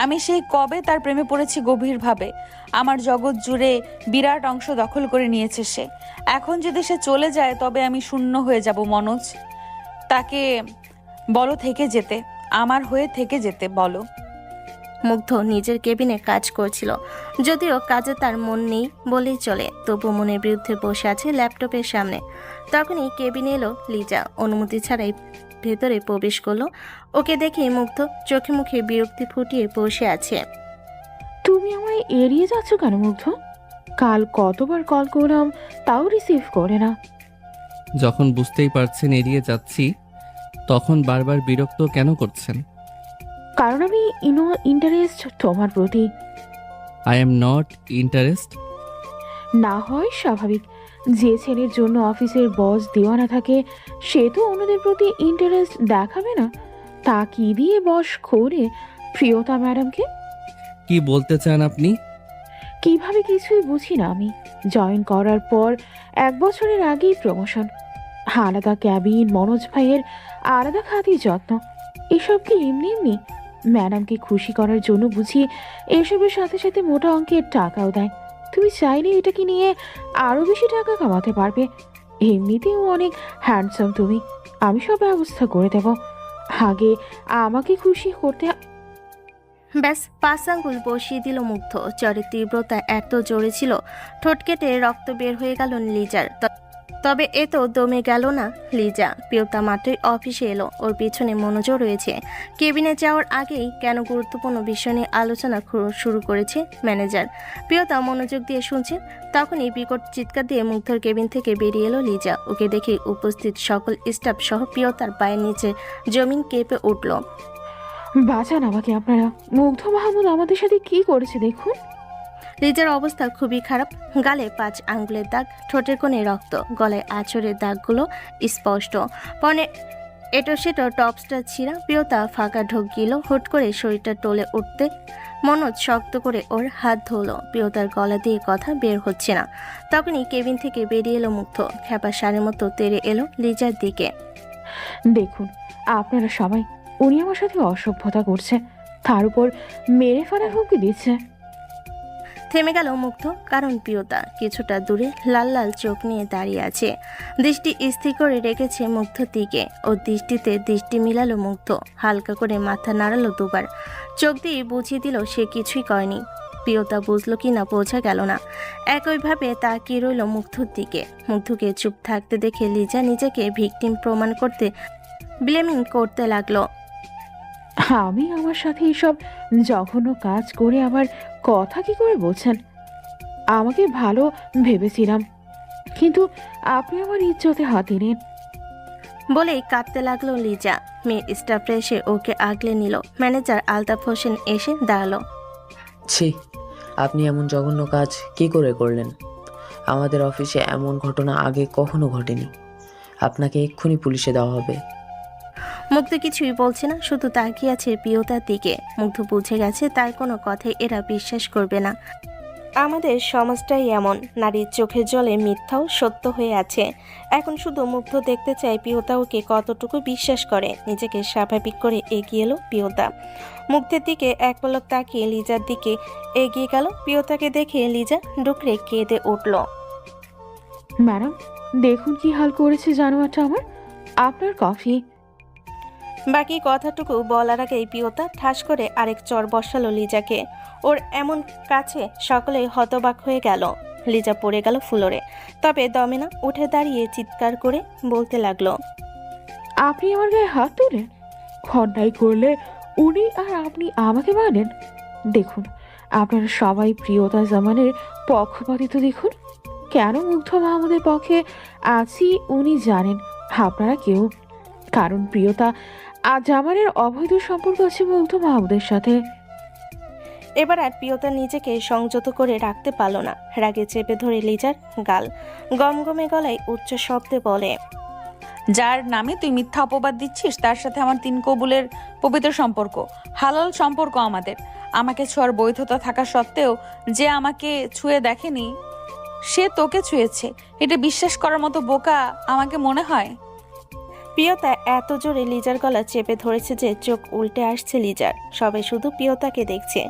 আমি সেই কবে তার প্রেমে পড়েছি গভীরভাবে। আমার জগৎ জুড়ে বিরাট অংশ দখল করে নিয়েছে সে। এখন যদি সে চলে যায় তবে আমি শূন্য হয়ে যাব মনোজ। তাকে বলো থেকে যেতে, আমার হয়ে থেকে যেতে বলো। মুগ্ধ নিজের কেবিনে কাজ করছিল, যদিও কাজে তার মন নেই বলেই চলে। তবু মনের বিরুদ্ধে বসে আছে ল্যাপটপের সামনে। তখনই কেবিনে এলো লিজা। অনুমতি ছাড়াই ভেতরে প্রবেশ করলো। ওকে দেখে মুগ্ধ চোখে মুখে বিরক্তি ফুটিয়ে বসে আছে। তুমি আমায় এড়িয়ে যাচ্ছ কেন মুগ্ধ? কাল কতবার কল করলাম, তাও রিসিভ করে না। যখন বুঝতেই পারছেন এড়িয়ে যাচ্ছি, তখন বারবার বিরক্ত কেন করছেন? কারণ আমি ইন্টারেস্ট তোমার প্রতি। I am not interest. না হয় স্বাভাবিক, যে ছেলের জন্য অফিসের বস দেওয়ানা থাকে সে তো অন্যদের প্রতি ইন্টারেস্ট দেখাবে না। তা কি দিয়ে বস করে প্রিয়তা ম্যাডামকে? কি বলতে চান আপনি? কিভাবে কিছুই বুঝি না আমি। জয়েন করার পর 1 বছরের আগেই প্রমোশন, আলাদা ক্যাবিন, মনোজ ভাইয়ের আলাদা খাতির যত্ন। এসব কি এমনি এমনি? ম্যাডামকে খুশি করার জন্য বুঝি এসবের সাথে সাথে মোটা অঙ্কের টাকাও দেয়। তুমি চাইলে এটাকে নিয়ে আরো বেশি টাকা কামাতে পারবে। এমনিতেও অনেক হ্যান্ডসাম তুমি, আমি সব ব্যবস্থা করে দেব। আগে আমাকে খুশি করতে। ব্যাস 5 আঙ্গুল বসিয়ে দিল মুগ্ধ। জ্বরের তীব্রতা এত জোরে ছিল ঠোঁট কেটে রক্ত বের হয়ে গেল লিজার। তবে এ তো দমে গেল না লিজা। প্রিয়তা মাত্রই অফিসে এলো, ওর পিছনে মনোযোগ রয়েছে। কেবিনে যাওয়ার আগেই কেন গুরুত্বপূর্ণ বিষয় নিয়ে আলোচনা শুরু করেছে ম্যানেজার। প্রিয়তা মনোযোগ দিয়ে শুনছে। তখনই বিকট চিৎকার দিয়ে মুগ্ধর কেবিন থেকে বেরিয়ে এলো লিজা। ওকে দেখে উপস্থিত সকল স্টাফ সহ প্রিয়তার পায়ের নিচে জমিন কেঁপে উঠল। বাঁচান আমাকে আপনারা, মুগ্ধ মাহমুদ আমাদের সাথে কি করেছে দেখুন। লিজার অবস্থা খুবই খারাপ। গালে 5 আঙ্গুলের দাগ, ঠোঁটের কোণে রক্ত, গলায় আঁচড়ের দাগগুলো স্পষ্ট। পনে এটো সেটো টপসটা ছিঁড়া। প্রিয়তা ফাঁকা ঢোক গিল। হুট করে শরীরটা টলে উঠতে মনোজ শক্ত করে ওর হাত ধরলো। প্রিয়তার গলা দিয়ে কথা বের হচ্ছে না। তখনই কেবিন থেকে বেরিয়ে এলো মুগ্ধ। খেপা সারের মতো তেড়ে এলো লিজার দিকে। দেখুন আপনারা সবাই, উনি আমার সাথে অসভ্যতা করছে, তার উপর মেরে ফেলার হুমকি দিচ্ছে। থেমে গেল মুগ্ধ, কারণ প্রিয়তা কিছুটা দূরে লাল লাল চোখ নিয়ে দাঁড়িয়ে আছে। দৃষ্টি স্থির করে রেখেছে মুগ্ধর দিকে। ওর দৃষ্টিতে দৃষ্টি মিলালো মুগ্ধ। হালকা করে মাথা নাড়ালো দুবার। চোখ দিয়ে বুঝিয়ে দিল সে কিছুই করেনি। প্রিয়তা বুঝলো কি না বোঝা গেল না। একইভাবে তাকিয়ে রইল মুগ্ধর দিকে। মুগ্ধকে চুপ থাকতে দেখে লিজা নিজেকে ভিকটিম প্রমাণ করতে ব্লেমিং করতে লাগলো। আমি আমার সাথে এসব জঘন্য কাজ করে আবার কথা কি করে বলছেন? আমাকে ভালো ভেবেছিলাম, কিন্তু আপনি আমার ইজ্জতে হাত দিলেন। বলেই কাঁদতে লাগলো লিজা। মেয়ে স্টাফরা এসে ওকে আগলে নিল। ম্যানেজার আলতাফ হোসেন এসে দাঁড়ালো। ছি, আপনি এমন জঘন্য কাজ কি করে করলেন? আমাদের অফিসে এমন ঘটনা আগে কখনো ঘটেনি। আপনাকে এক্ষুনি পুলিশে দেওয়া হবে। মুগ্ধ কিছুই বলছে না, শুধু তাকিয়ে আছে প্রিয়তার দিকে। মুগ্ধ বুঝে গেছে তার কোনো কথাই এরা বিশ্বাস করবে না। আমাদের সমাজটাই এমন, নারীর চোখের জলে মিথ্যাও সত্য হয়ে আছে। এখন শুধু মুগ্ধ দেখতে চায় প্রিয়তা ওকে কতটুকু বিশ্বাস করে। নিজেকে স্বাভাবিক করে এগিয়ে এলো প্রিয়তা। মুগ্ধের দিকে এক পলক তাকিয়ে লিজার দিকে এগিয়ে গেল। প্রিয়তাকে দেখে লিজা ডুকরে কেঁদে উঠল। ম্যাডাম দেখুন কি হাল করেছে জানোয়ারটা আমার। আপনার কফি। বাকি কথাটুকু বলার আগেই প্রিয়তা ঠাস করে আরেক চর বসালো লিজাকে। ওর এমন কাছে সকলেই হতবাক হয়ে গেল। লিজা পড়ে গেল ফ্লোরে, তবে দমে না, উঠে দাঁড়িয়ে চিৎকার করে বলতে লাগলো, আপনি আমার গায়ে হাত তোলেন? অন্যায় করলে উনি আর আপনি আমাকে মানেন? দেখুন আপনারা সবাই প্রিয়তা জামানের পক্ষপাতিত্ব দেখুন। কেন মুগ্ধ মাহমুদের পক্ষে আছি উনি জানেন, আপনারা কেউ। কারণ প্রিয়তা আর জামানের অবৈধ সম্পর্ক আছে মুগ্ধ মাহমুদের সাথে। এবার আর প্রিয়তা নিজেকে সংযত করে রাখতে পারল না। রাগে চেপে ধরে লিজার গাল। গমগমে গলায় উচ্চ শব্দে বলে, যার নামে তুই মিথ্যা অপবাদ দিচ্ছিস তার সাথে আমার 3 কবুলের পবিত্র সম্পর্ক, হালাল সম্পর্ক আমাদের। আমাকে ছোঁয়ার বৈধতা থাকা সত্ত্বেও যে আমাকে ছুঁয়ে দেখেনি সে তোকে ছুঁয়েছে, এটা বিশ্বাস করার মতো বোকা আমাকে মনে হয়? প্রিয়তা এত জোরে লিজার গলা চেপে ধরেছে যে চোখ উল্টে আসছে লিজার। সবাই শুধু প্রিয়তাকে দেখছে।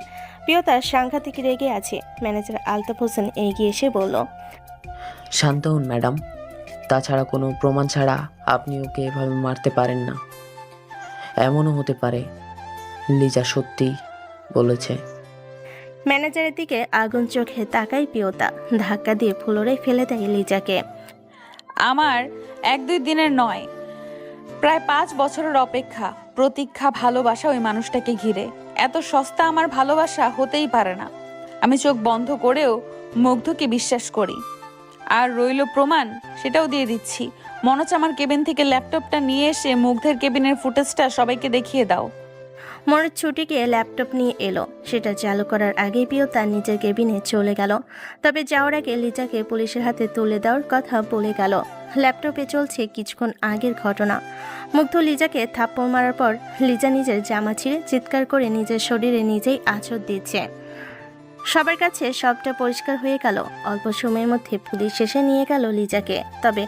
প্রিয়তা সাংঘাতিক রেগে আছে। ম্যানেজার আলতাফ হোসেন এগিয়ে এসে বলল, শান্ত হন ম্যাডাম। তাছাড়া কোনো প্রমাণ ছাড়া আপনি ওকে এভাবে মারতে পারেন না। এমনও হতে পারে লিজা সত্যি বলেছে। ম্যানেজারের দিকে আগুন চোখে তাকায় প্রিয়তা। ধাক্কা দিয়ে ফ্লোরে ফেলে দেয় লিজাকে। আমার 1-2 দিনের নয়, প্রায় 5 বছরের অপেক্ষা, প্রতীক্ষা, ভালোবাসা ওই মানুষটাকে ঘিরে। এত সস্তা আমার ভালোবাসা হতেই পারে না। আমি চোখ বন্ধ করেও মুগ্ধকে বিশ্বাস করি। আর রইল প্রমাণ, সেটাও দিয়ে দিচ্ছি। মনোজ আমার কেবিন থেকে ল্যাপটপটা নিয়ে এসে মুগ্ধের কেবিনের ফুটেজটা সবাইকে দেখিয়ে দাও। মনোজ ছুটি গিয়ে ল্যাপটপ নিয়ে এলো। সেটা চালু করার আগেই প্রিয়তা নিজের কেবিনে চলে গেল। তবে যাওয়ার আগে লিজাকে পুলিশের হাতে তুলে দেওয়ার কথা বলে গেল। ল্যাপটপে চলছে কিছুক্ষণ আগের ঘটনা। মুগ্ধ লিজাকে থাপ্পড় মারার পর লিজা নিজের জামা ছিঁড়ে চিৎকার করে নিজের শরীরে নিজেই আঁচড় দিচ্ছে। সবার কাছে সবটা পরিষ্কার হয়ে গেল। অল্প সময়ের মধ্যে পুলিশ এসে নিয়ে গেল লিজাকে। তবে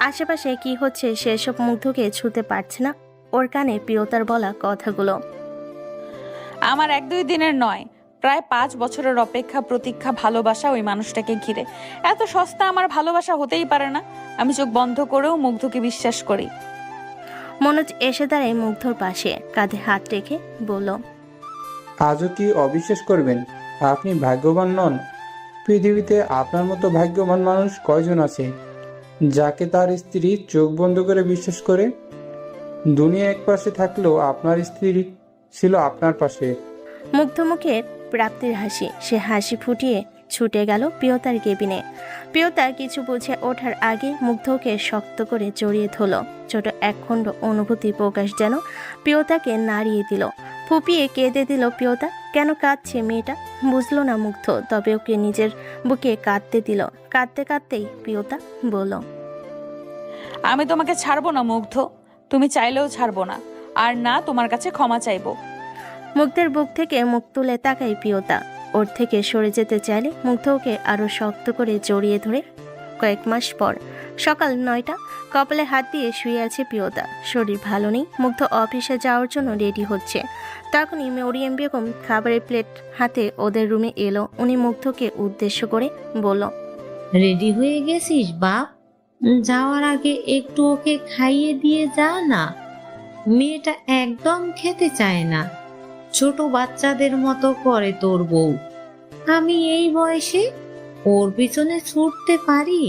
আশেপাশে কি হচ্ছে সেসব মুগ্ধকে ছুঁতে পারছে না ওর কানে প্রিয়তার বলা কথাগুলো। আমার 1-2 দিনের নয়, প্রায় 5 বছরের অপেক্ষা, প্রতীক্ষা, ভালোবাসা ওই মানুষটাকে ঘিরে। এত সস্তা আমার ভালোবাসা হতেই পারে না। আমি চোখ বন্ধ করেও মুগ্ধকে বিশ্বাস করি। মনোজ এসে দাঁড়ায় মুগ্ধর পাশে, কাঁধে হাত রেখে বলল, আজও কি অবিশ্বাস করবেন? আপনি ভাগ্যবান নন? পৃথিবীতে আপনার মতো ভাগ্যবান মানুষ কয়জন আছে, যাকে তার স্ত্রী চোখ বন্ধ করে বিশ্বাস করে? দুনিয়া এক পাশে থাকলেও আপনার স্ত্রী ছিল আপনার পাশে। মুগ্ধ মুখে প্রাপ্তির হাসি। সে হাসি ফুটিয়ে ছুটে গেল প্রিয়তার কেবিনে। প্রিয়তা কিছু বুঝে ওঠার আগে মুগ্ধকে শক্ত করে জড়িয়ে ধরল। ছোট একখণ্ড অনুভূতি প্রকাশ যেন প্রিয়তাকে নাড়িয়ে দিল। ফুপিয়ে কেঁদে দিল প্রিয়তা। কেন কাঁদছে মেয়েটা বুঝলো না মুগ্ধ, তবে ওকে নিজের বুকে কাঁদতে দিল। কাঁদতে কাঁদতেই প্রিয়তা বলল, আমি তোমাকে ছাড়বো না মুগ্ধ, তুমি চাইলেও ছাড়বো না, আর না তোমার কাছে ক্ষমা চাইবো। মুগ্ধের বুক থেকে মুখ তুলে তাকাই প্রিয়তা। ওর থেকে সরে যেতে চাইলে মুগ্ধ ওকে আরো শক্ত করে জড়িয়ে ধরে। কয়েক মাস পর সকাল 9টা, কপালে হাত দিয়ে শুয়ে আছে প্রিয়তা। শরীর ভালো নেই। মুগ্ধ অফিসে যাওয়ার জন্য রেডি হচ্ছে। তখনই মরিয়ম বেগম খাবারের প্লেট হাতে ওদের রুমে এলো। উনি মুগ্ধকে উদ্দেশ্য করে বলল, রেডি হয়ে গেছিস বাপ? যাওয়ার আগে একটু ওকে খাইয়ে দিয়ে যা না। মেয়েটা একদম খেতে চায় না, ছোট বাচ্চাদের মতো করে তোর বউ। আমি এই বয়সে ওর পিছনে ছুটতে পারি?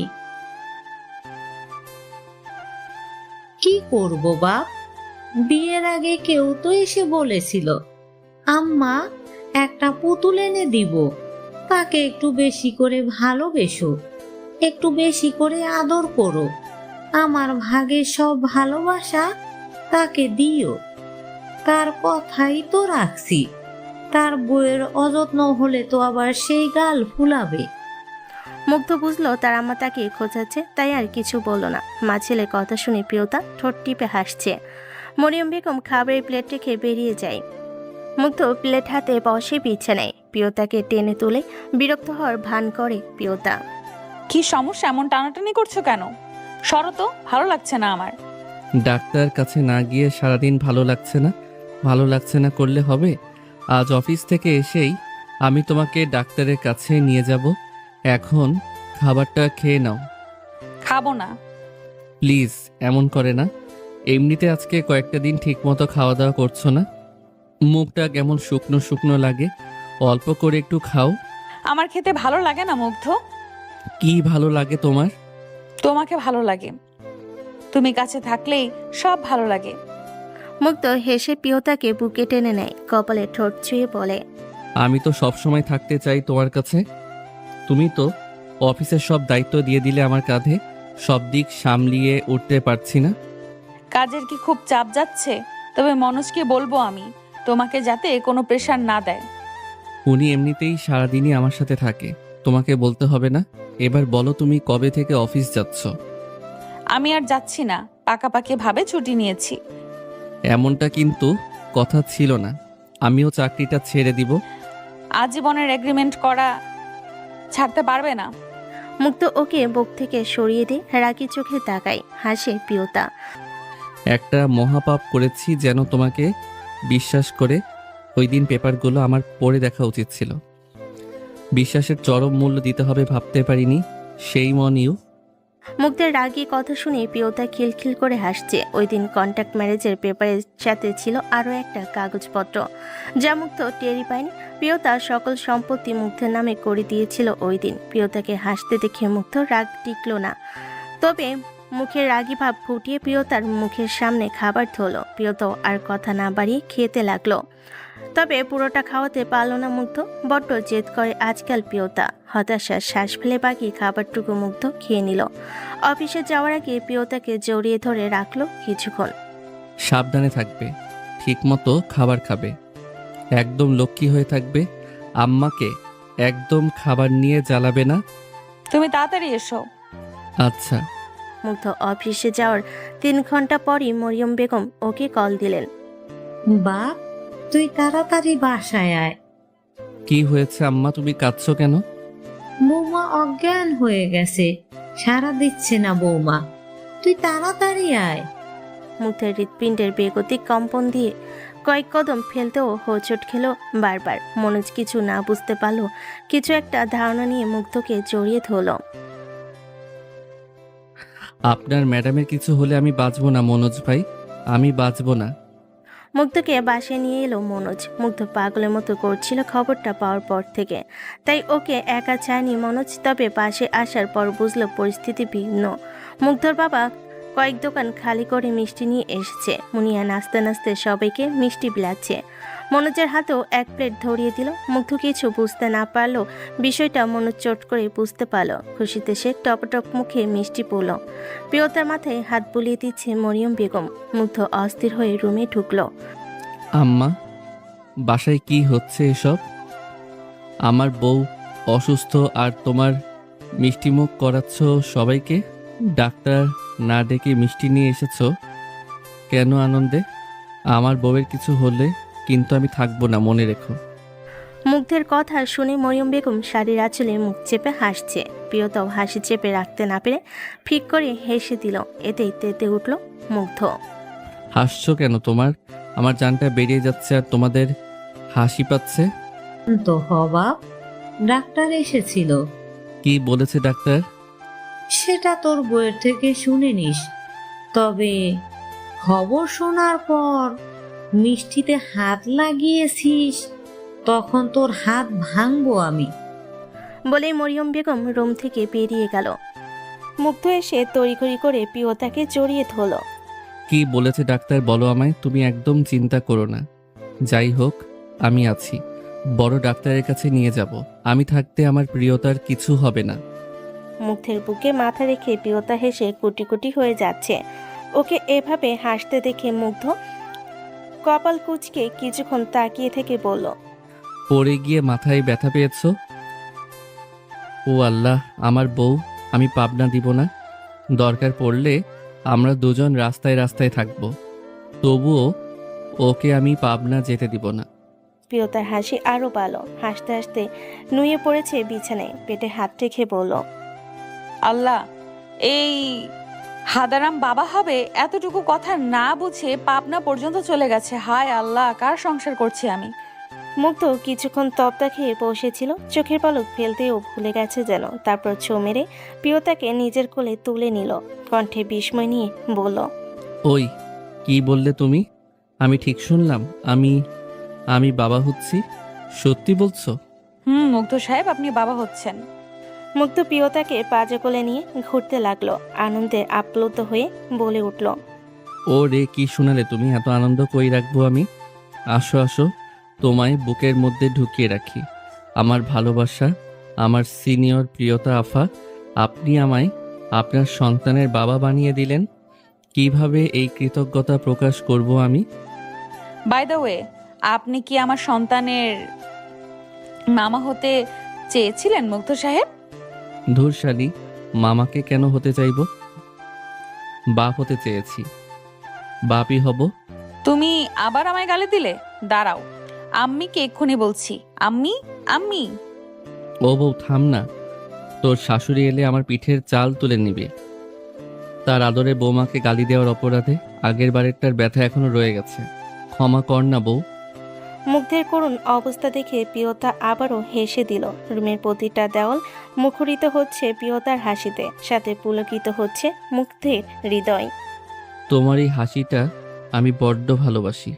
কি করব বাপ? বিয়ের আগে কেউ তো এসে বলেছিল, আম্মা একটা পুতুল এনে দিব, তাকে একটু বেশি করে ভালোবেসো, একটু বেশি করে আদর করো, আমার ভাগের সব ভালোবাসা তাকে দিও। তার কথাই তো রাখছি। তার বইয়ের অযত্ন হলে তো আবার সেই গাল ফুলাবে। মুগ্ধ বুঝলো তার আম্মা তাকে খোঁজাচ্ছে, তাই আর কিছু বলল না। মা ছেলে কথা শুনে প্রিয়তা ঠোঁট টিপে হাসছে। মরিয়ম বেগম খাবারের প্লেট রেখে বেরিয়ে যায়। মুগ্ধ প্লেট হাতে বসে বিছানায়। প্রিয়তাকে টেনে তুলে বিরক্ত হওয়ার ভান করে প্রিয়তা। কি সমস্যা, এমন টানাটানি করছো কেন? সরো তো, ভালো লাগছে না আমার। ডাক্তার কাছে না গিয়ে সারাদিন ভালো লাগছে না করলে হবে? আজ অফিস থেকে এসেই আমি তোমাকে ডাক্তারের কাছে নিয়ে যাব। এখন খাবারটা খেয়ে নাও। খাবো না। প্লিজ, এমন করে না। এমনিতে আজকে কয়েকটা দিন ঠিকমতো খাওয়া দাওয়া করছো না, মুখটা কেমন শুকনো শুকনো লাগে। অল্প করে একটু খাও। আমার খেতে ভালো লাগে না মুগ্ধ। কি ভালো লাগে তোমার? তোমাকে ভালো লাগে, তুমি কাছে থাকলেই সব ভালো লাগে। মুগ্ধ হেসে প্রিয়তাকে বুকে টেনে নেয়, কপালে ঠোঁট ছুঁয়ে বলে, আমি তো সব সময় থাকতে চাই তোমার কাছে। তুমি তো অফিসের সব দায়িত্ব দিয়ে দিলে আমার কাঁধে, সব দিক সামলিয়ে উঠতে পারছি না। কাজের কি খুব চাপ যাচ্ছে? তবে মনোজকে বলবো আমি, তোমাকে যাতে কোনো প্রেশার না দেয়। উনি এমনিতেই সারাদিনই আমার সাথে থাকে, তোমাকে বলতে হবে না। এবার বলো, তুমি কবে থেকে অফিস যাচ্ছ? আমি আর যাচ্ছি না, পাকাপাকি ভাবে ছুটি নিয়েছি। এমনটা কিন্তু কথা ছিল না। আমিও চাকরিটা ছেড়ে দিব। আজীবনের এগ্রিমেন্ট করা ছাড়তে পারবে না। মুগ্ধ ওকে বুক থেকে সরিয়ে দিয়ে রাগি চোখে তাকায়। হাসে প্রিয়তা। একটা মহাপাপ করেছি যেন তোমাকে বিশ্বাস করে। ওই দিন পেপারগুলো আমার পড়ে দেখা উচিত ছিল। বিশ্বাসের চরম মূল্য দিতে হবে ভাবতে পারিনি। সেই মন ইউ। মুগ্ধের রাগী কথা শুনে প্রিয়তা খিলখিল করে হাসছে। ওই দিন কন্ট্যাক্ট ম্যারেজের পেপারের সাথে ছিল আরও একটা কাগজপত্র, যা মুগ্ধ টেরি পায়নি। প্রিয়তা সকল সম্পত্তি মুগ্ধের নামে করে দিয়েছিল ওই দিন। প্রিয়তাকে হাসতে দেখে মুগ্ধ রাগ টিকল না, তবে মুখের রাগী ভাব ফুটিয়ে প্রিয়তার মুখের সামনে খাবার ধরল। প্রিয়তাও আর কথা না বাড়িয়ে খেতে লাগলো, তবে পুরোটা খাওয়াতে পারল না মুগ্ধ। বড্ড জেদ করে আজকাল প্রিয়তা। হতাশার শ্বাস ফেলে বাকি খাবারটুকু মুগ্ধ খেয়ে নিল। অফিসে যাওয়ার আগে প্রিয়তাকে জড়িয়ে ধরে রাখলো কিছুক্ষণ। সাবধানে থাকবে, ঠিকমতো খাবার খাবে, একদম লক্ষ্মী হয়ে থাকবে, আম্মাকে একদম খাবার নিয়ে জ্বালাবে না। তুমি তাড়াতাড়ি এসো। আচ্ছা। মুগ্ধ অফিসে যাওয়ার 3 ঘন্টা পরই মরিয়ম বেগম ওকে কল দিলেন। বাপ, তুই তাড়াতাড়ি বাসায় আয়। কি হয়েছে আম্মা, তুমি কাঁদছো কেন? বৌমা অজ্ঞান হয়ে গেছে, সাড়া দিচ্ছে না বৌমা, তুই তাড়াতাড়ি আয়। মুগ্ধের হৃৎপিণ্ডের বেগতিক কম্পন দিয়ে কয়েক কদম ফেলতেও হোঁচট খেলো বারবার। মনোজ কিছু না বুঝতে পারলো, কিছু একটা ধারণা নিয়ে মুগ্ধকে জড়িয়ে ধরল। আপনার ম্যাডামের কিছু হলে আমি বাঁচবো না মনোজ ভাই, আমি বাঁচবো না। মুগ্ধকে বাসায় নিয়ে এলো মনোজ। মুগ্ধ পাগলের মতো করছিল খবরটা পাওয়ার পর থেকে, তাই ওকে একা চায়নি মনোজ। তবে পাশে আসার পর বুঝলো পরিস্থিতি ভিন্ন। মুগ্ধর বাবা কয়েক দোকান খালি করে মিষ্টি নিয়ে এসেছে। মুনিয়া নাচতে নাচতে সবাইকে মিষ্টি বিলাচ্ছে। মনোজের হাতেও 1 প্লেট ধরিয়ে দিল। মুগ্ধ কিছু বুঝতে না পারলো, বিষয়টা মনোজ চট করে বুঝতে পারলো। খুশিতে সে টপটপ মুখে মিষ্টি পড়ল। প্রিয়তার মাথায় হাত বুলিয়ে দিচ্ছে মরিয়ম বেগম। মুগ্ধ অস্থির হয়ে রুমে ঢুকলো। আম্মা, বাসায় কি হচ্ছে এসব? আমার বউ অসুস্থ আর তোমার মিষ্টিমুখ করাচ্ছ সবাইকে, ডাক্তার না ডেকে মিষ্টি নিয়ে এসেছো কেন আনন্দে? আমার বউয়ের কিছু হলে কিন্তু আমি থাকবো না, মনে রেখো। মুগ্ধের কথা শুনে মরিয়ম বেগম শাড়ির আঁচলে মুখ চেপে হাসছে। প্রিয়তাও হাসি চেপে রাখতে না পেরে ফিক করে হেসে দিল। এতেই তেতে উঠল মুগ্ধ। হাসছো কেন? আমার জানটা বেরিয়ে যাচ্ছে আর তোমাদের হাসি পাচ্ছে। তো বাপ, ডাক্তার এসেছিল। কি বলেছে ডাক্তার? সেটা তোর বইয়ের থেকে শুনে নিস। তবে খবর শোনার পর মিষ্টিতে হাত লাগিয়েছিস, তখন তোর হাত ভাঙবো আমি। বলেই মরিয়ম বেগম রুম থেকে বেরিয়ে গেল। মুগ্ধ এসে তড়িঘড়ি করে প্রিয়তাকে জড়িয়ে ধরল। কি বলেছে ডাক্তার বলো আমায়, তুমি একদম চিন্তা করো না। যাই হোক, আমি আছি, বড় ডাক্তারের কাছে নিয়ে যাব। আমি থাকতে আমার প্রিয়তার কিছু হবে না। মুগ্ধের বুকে মাথা রেখে প্রিয়তা হেসে কুটি কুটি হয়ে যাচ্ছে। ওকে এভাবে হাসতে দেখে মুগ্ধ কপাল কুঁচকে কিছুক্ষণ তাকিয়ে থেকে বলল, পড়ে গিয়ে মাথায় ব্যথা পেয়েছো? ও আল্লাহ, আমার বউ, আমি পাবনা দিব না। দরকার পড়লে আমরা দুজন রাস্তায় রাস্তায় থাকব, তবুও ওকে আমি পাবনা যেতে দিব না। প্রিয়তার হাসি আরো ভালো। হাসতে হাসতে নুয়ে পড়েছে বিছানায়, পেটে হাত রেখে বলল, আল্লাহ, এই হাদারাম বাবা হবে এতটুকু কথা না বুঝে পাবনা পর্যন্ত চলে গেছে। হায় আল্লাহ, কার সংসার করছি আমি। মুগ্ধ কিছুক্ষণ তপ্তা খেয়ে বসেছিল, চোখের পলক ফেলতেও ভুলে গেছে যেন। তারপর ছো মেরে প্রিয়তাকে নিজের কোলে তুলে নিল। কণ্ঠে বিস্ময় নিয়ে বলল, ওই কি বললে তুমি? আমি ঠিক শুনলাম? আমি বাবা হচ্ছি? সত্যি বলছো? মুগ্ধ সাহেব, আপনি বাবা হচ্ছেন। মুগ্ধ প্রিয়তাকে পাজে কোলে নিয়ে ঘুরতে লাগলো। আনন্দে আপ্লুত হয়ে বলে উঠল, ও রে, কি শোনালে তুমি? এত আনন্দ কই রাখবো আমি? আসো আসো, তোমায় বুকের মধ্যে ঢুকিয়ে রাখি। আমার ভালোবাসা, আমার সিনিয়র প্রিয়তা আফা, আপনি আমায় আপনার সন্তানের বাবা বানিয়ে দিলেন। কিভাবে এই কৃতজ্ঞতা প্রকাশ করব আমি? বাই দ্য ওয়ে, আপনি কি আমার সন্তানের মামা হতে চেয়েছিলেন মুগ্ধ সাহেব? ধুরশালী, মামাকে কেন হতে চাইব? বাপ হতে চেয়েছি, বাপই হব। তুমি আবার আমায় গালি দিলে? দাঁড়াও, আম্মিকে এক্ষুনি বলছি। আম্মি, আম্মি। ও বউ, থাম না। তোর শাশুড়ি এলে আমার পিঠের চাল তুলে নিবে। তার আদরে বৌমাকে গালি দেওয়ার অপরাধে আগের বারেরটার ব্যথা এখনো রয়ে গেছে। ক্ষমা কর না বউ। মুগ্ধের করুণ অবস্থা দেখে প্রিয়তা আবারও হেসে দিল। রুমের প্রতিটা দেওয়াল মুখরিত হচ্ছে প্রিয়তার হাসিতে, সাথে পুলকিত হচ্ছে মুগ্ধের হৃদয়। তোমার এই হাসিটা আমি বড্ড ভালোবাসি।